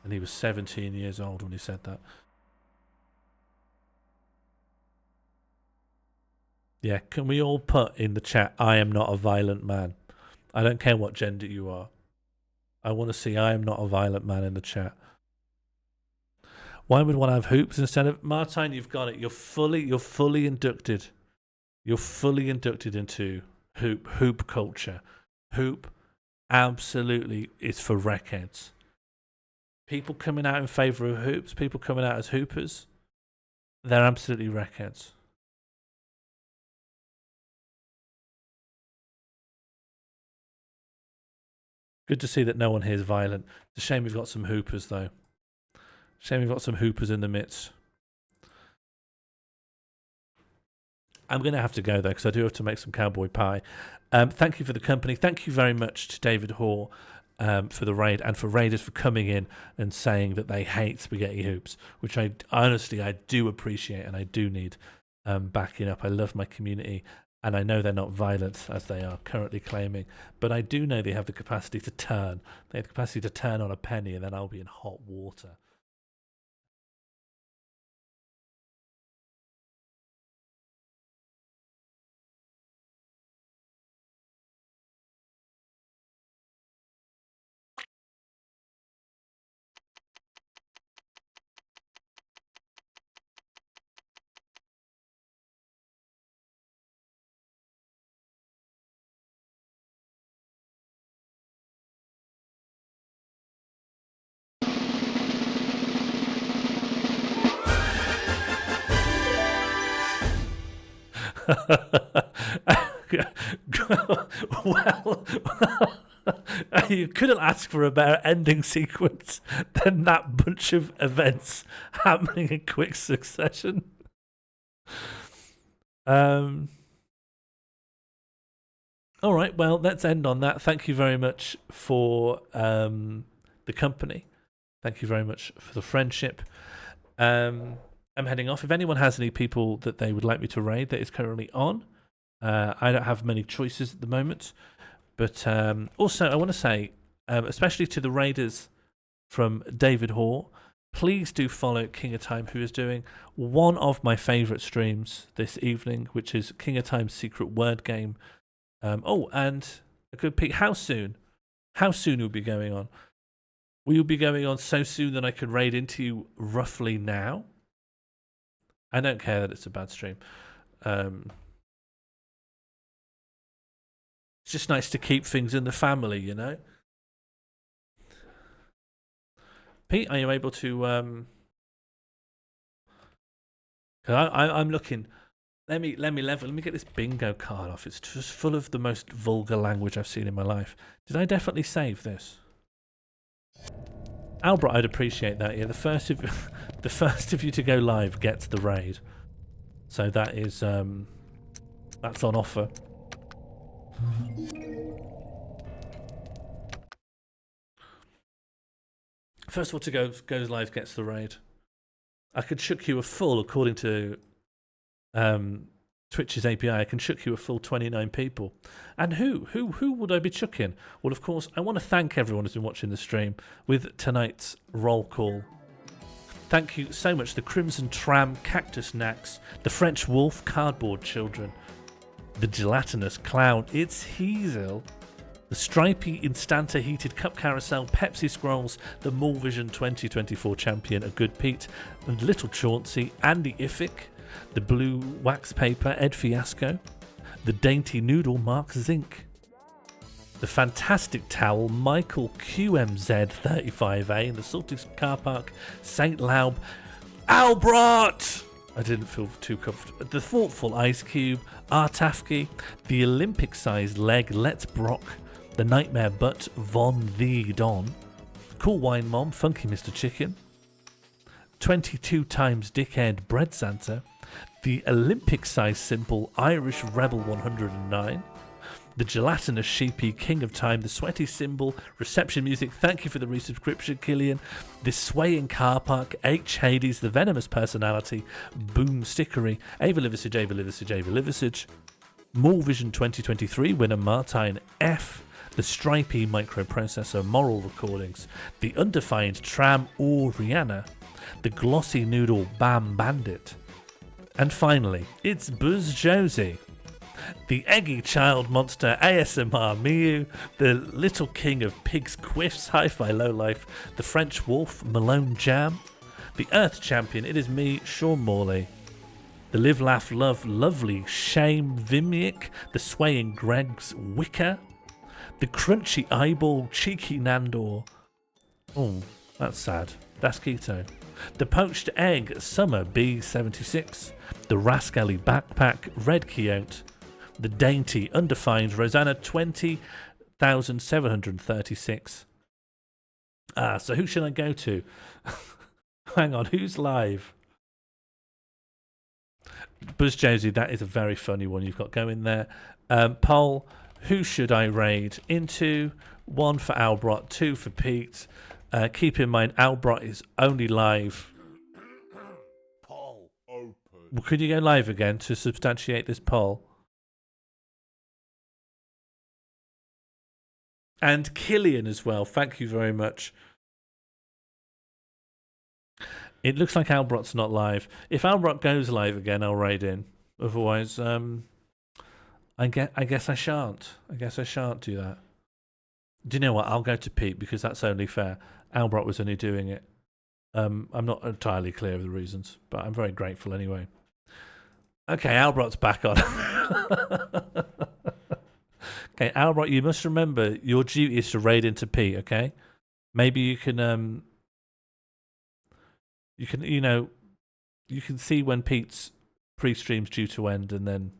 And he was 17 years old when he said that. Yeah, can we all put in the chat, I am not a violent man? I don't care what gender you are. I want to see I am not a violent man in the chat. Why would one have hoops instead of... Martine, you've got it. You're fully inducted. You're fully inducted into hoop culture. Hoop absolutely is for wreckheads. People coming out in favour of hoops, people coming out as hoopers, they're absolutely wreckheads. Good to see that no one here is violent. It's a shame we've got some hoopers, though. Shame we've got some hoopers in the midst. I'm going to have to go, though, because I do have to make some cowboy pie. Thank you for the company. Thank you very much to David Hoare for the raid, and for Raiders for coming in and saying that they hate spaghetti hoops, which I do appreciate, and I do need backing up. I love my community, and I know they're not violent as they are currently claiming, but I do know they have the capacity to turn. They have the capacity to turn on a penny, and then I'll be in hot water. Well, you couldn't ask for a better ending sequence than that bunch of events happening in quick succession. All right, well, let's end on that. Thank you very much for the company. Thank you very much for the friendship. I'm heading off. If anyone has any people that they would like me to raid that is currently on, I don't have many choices at the moment. But also, I want to say, especially to the raiders from David Hoare, please do follow King of Time, who is doing one of my favourite streams this evening, which is King of Time's Secret Word Game. Oh, and a good peek. How soon? How soon will be going on? Will you be going on so soon that I could raid into you roughly now? I don't care that it's a bad stream. It's just nice to keep things in the family, you know? Pete, are you able to... I'm looking... Let me get this bingo card off. It's just full of the most vulgar language I've seen in my life. Did I definitely save this? Albert, I'd appreciate that. Yeah, the first of you to go live gets the raid. So that is that's on offer. First of all, to goes live gets the raid. I could shook you a full, according to Twitch's API. I can shook you a full 29 people. And who would I be chucking? Well, of course, I want to thank everyone who's been watching the stream with tonight's roll call. Thank you so much. The Crimson Tram, Cactus Knacks, the French Wolf, Cardboard Children, the Gelatinous Clown, It's Hazel, the Stripey Instanta Heated Cup Carousel, Pepsi Scrolls, the Mall Vision 2024 Champion, A Good Pete, and Little Chauncey, Andy Iffick, the Blue Wax Paper, Ed Fiasco, the Dainty Noodle, Mark Zink, the Fantastic Towel, Michael QMZ35A, and the Salty Car Park, St. Laub, Albert! I didn't feel too comfortable. The Thoughtful Ice Cube, Artafki, the Olympic-sized leg, Let's Brock, the Nightmare Butt, Von the Don, Cool Wine Mom, Funky Mr. Chicken, 22 times Dickhead Bread Santa, the Olympic-sized simple Irish Rebel 109, the Gelatinous Sheepy King of Time, the Sweaty Symbol, Reception Music, thank you for the resubscription, Killian, the Swaying Car Park, H. Hades, the Venomous Personality, Boom Stickery, Ava Livisage, Mall Vision 2023 winner Martine F, the Stripey Microprocessor, Moral Recordings, the Undefined Tram or Rihanna, the Glossy Noodle Bam Bandit, and finally, it's Buzz Josie, the Eggy Child Monster ASMR Miu, the Little King of Pigs Quiffs Hi-Fi Lowlife, the French Wolf Malone Jam, the Earth Champion, it is me, Sean Morley, the Live Laugh Love Lovely Shame Vimic, the Swaying Greg's Wicker, the Crunchy Eyeball Cheeky Nandor, oh, that's sad, that's Keto, the Poached Egg Summer B76, the Rascally Backpack Red Quixote, the Dainty Undefined Rosanna 20,736. So who should I go to? Hang on, who's live? Buzz Josie, that is a very funny one you've got going there. Poll, who should I raid into? 1 for Albert, 2 for Pete. Keep in mind, Albert is only live. Poll open. Well, could you go live again to substantiate this poll? And Killian as well. Thank you very much. It looks like Albert's not live. If Albert goes live again, I'll raid in. Otherwise, I guess I shan't. I guess I shan't do that. Do you know what? I'll go to Pete because that's only fair. Albert was only doing it. I'm not entirely clear of the reasons, but I'm very grateful anyway. Okay, Albert's back on. Okay, Albert, you must remember your duty is to raid into Pete, okay? Maybe you can you can see when Pete's pre-stream's due to end and then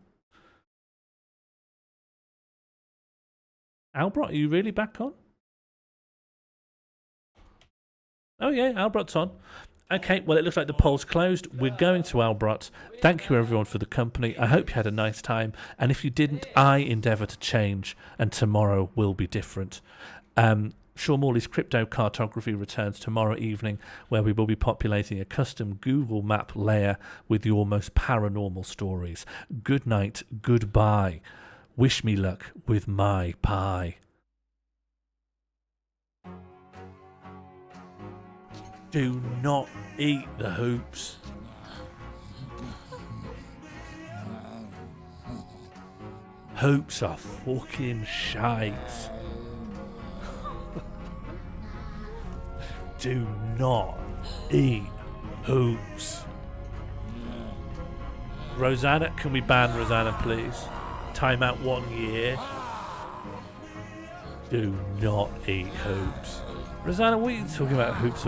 Albert, are you really back on? Oh yeah, Albert's on. Okay, well, it looks like the poll's closed. We're going to Albert. Thank you, everyone, for the company. I hope you had a nice time. And if you didn't, I endeavour to change, and tomorrow will be different. Sean Morley's Crypto Cartography returns tomorrow evening, where we will be populating a custom Google Map layer with your most paranormal stories. Good night, goodbye. Wish me luck with my pie. Do not eat the hoops. Hoops are fucking shite. Do not eat hoops. Rosanna, can we ban Rosanna, please? Time out 1 year. Do not eat hoops. Rosanna, what are you talking about hoops?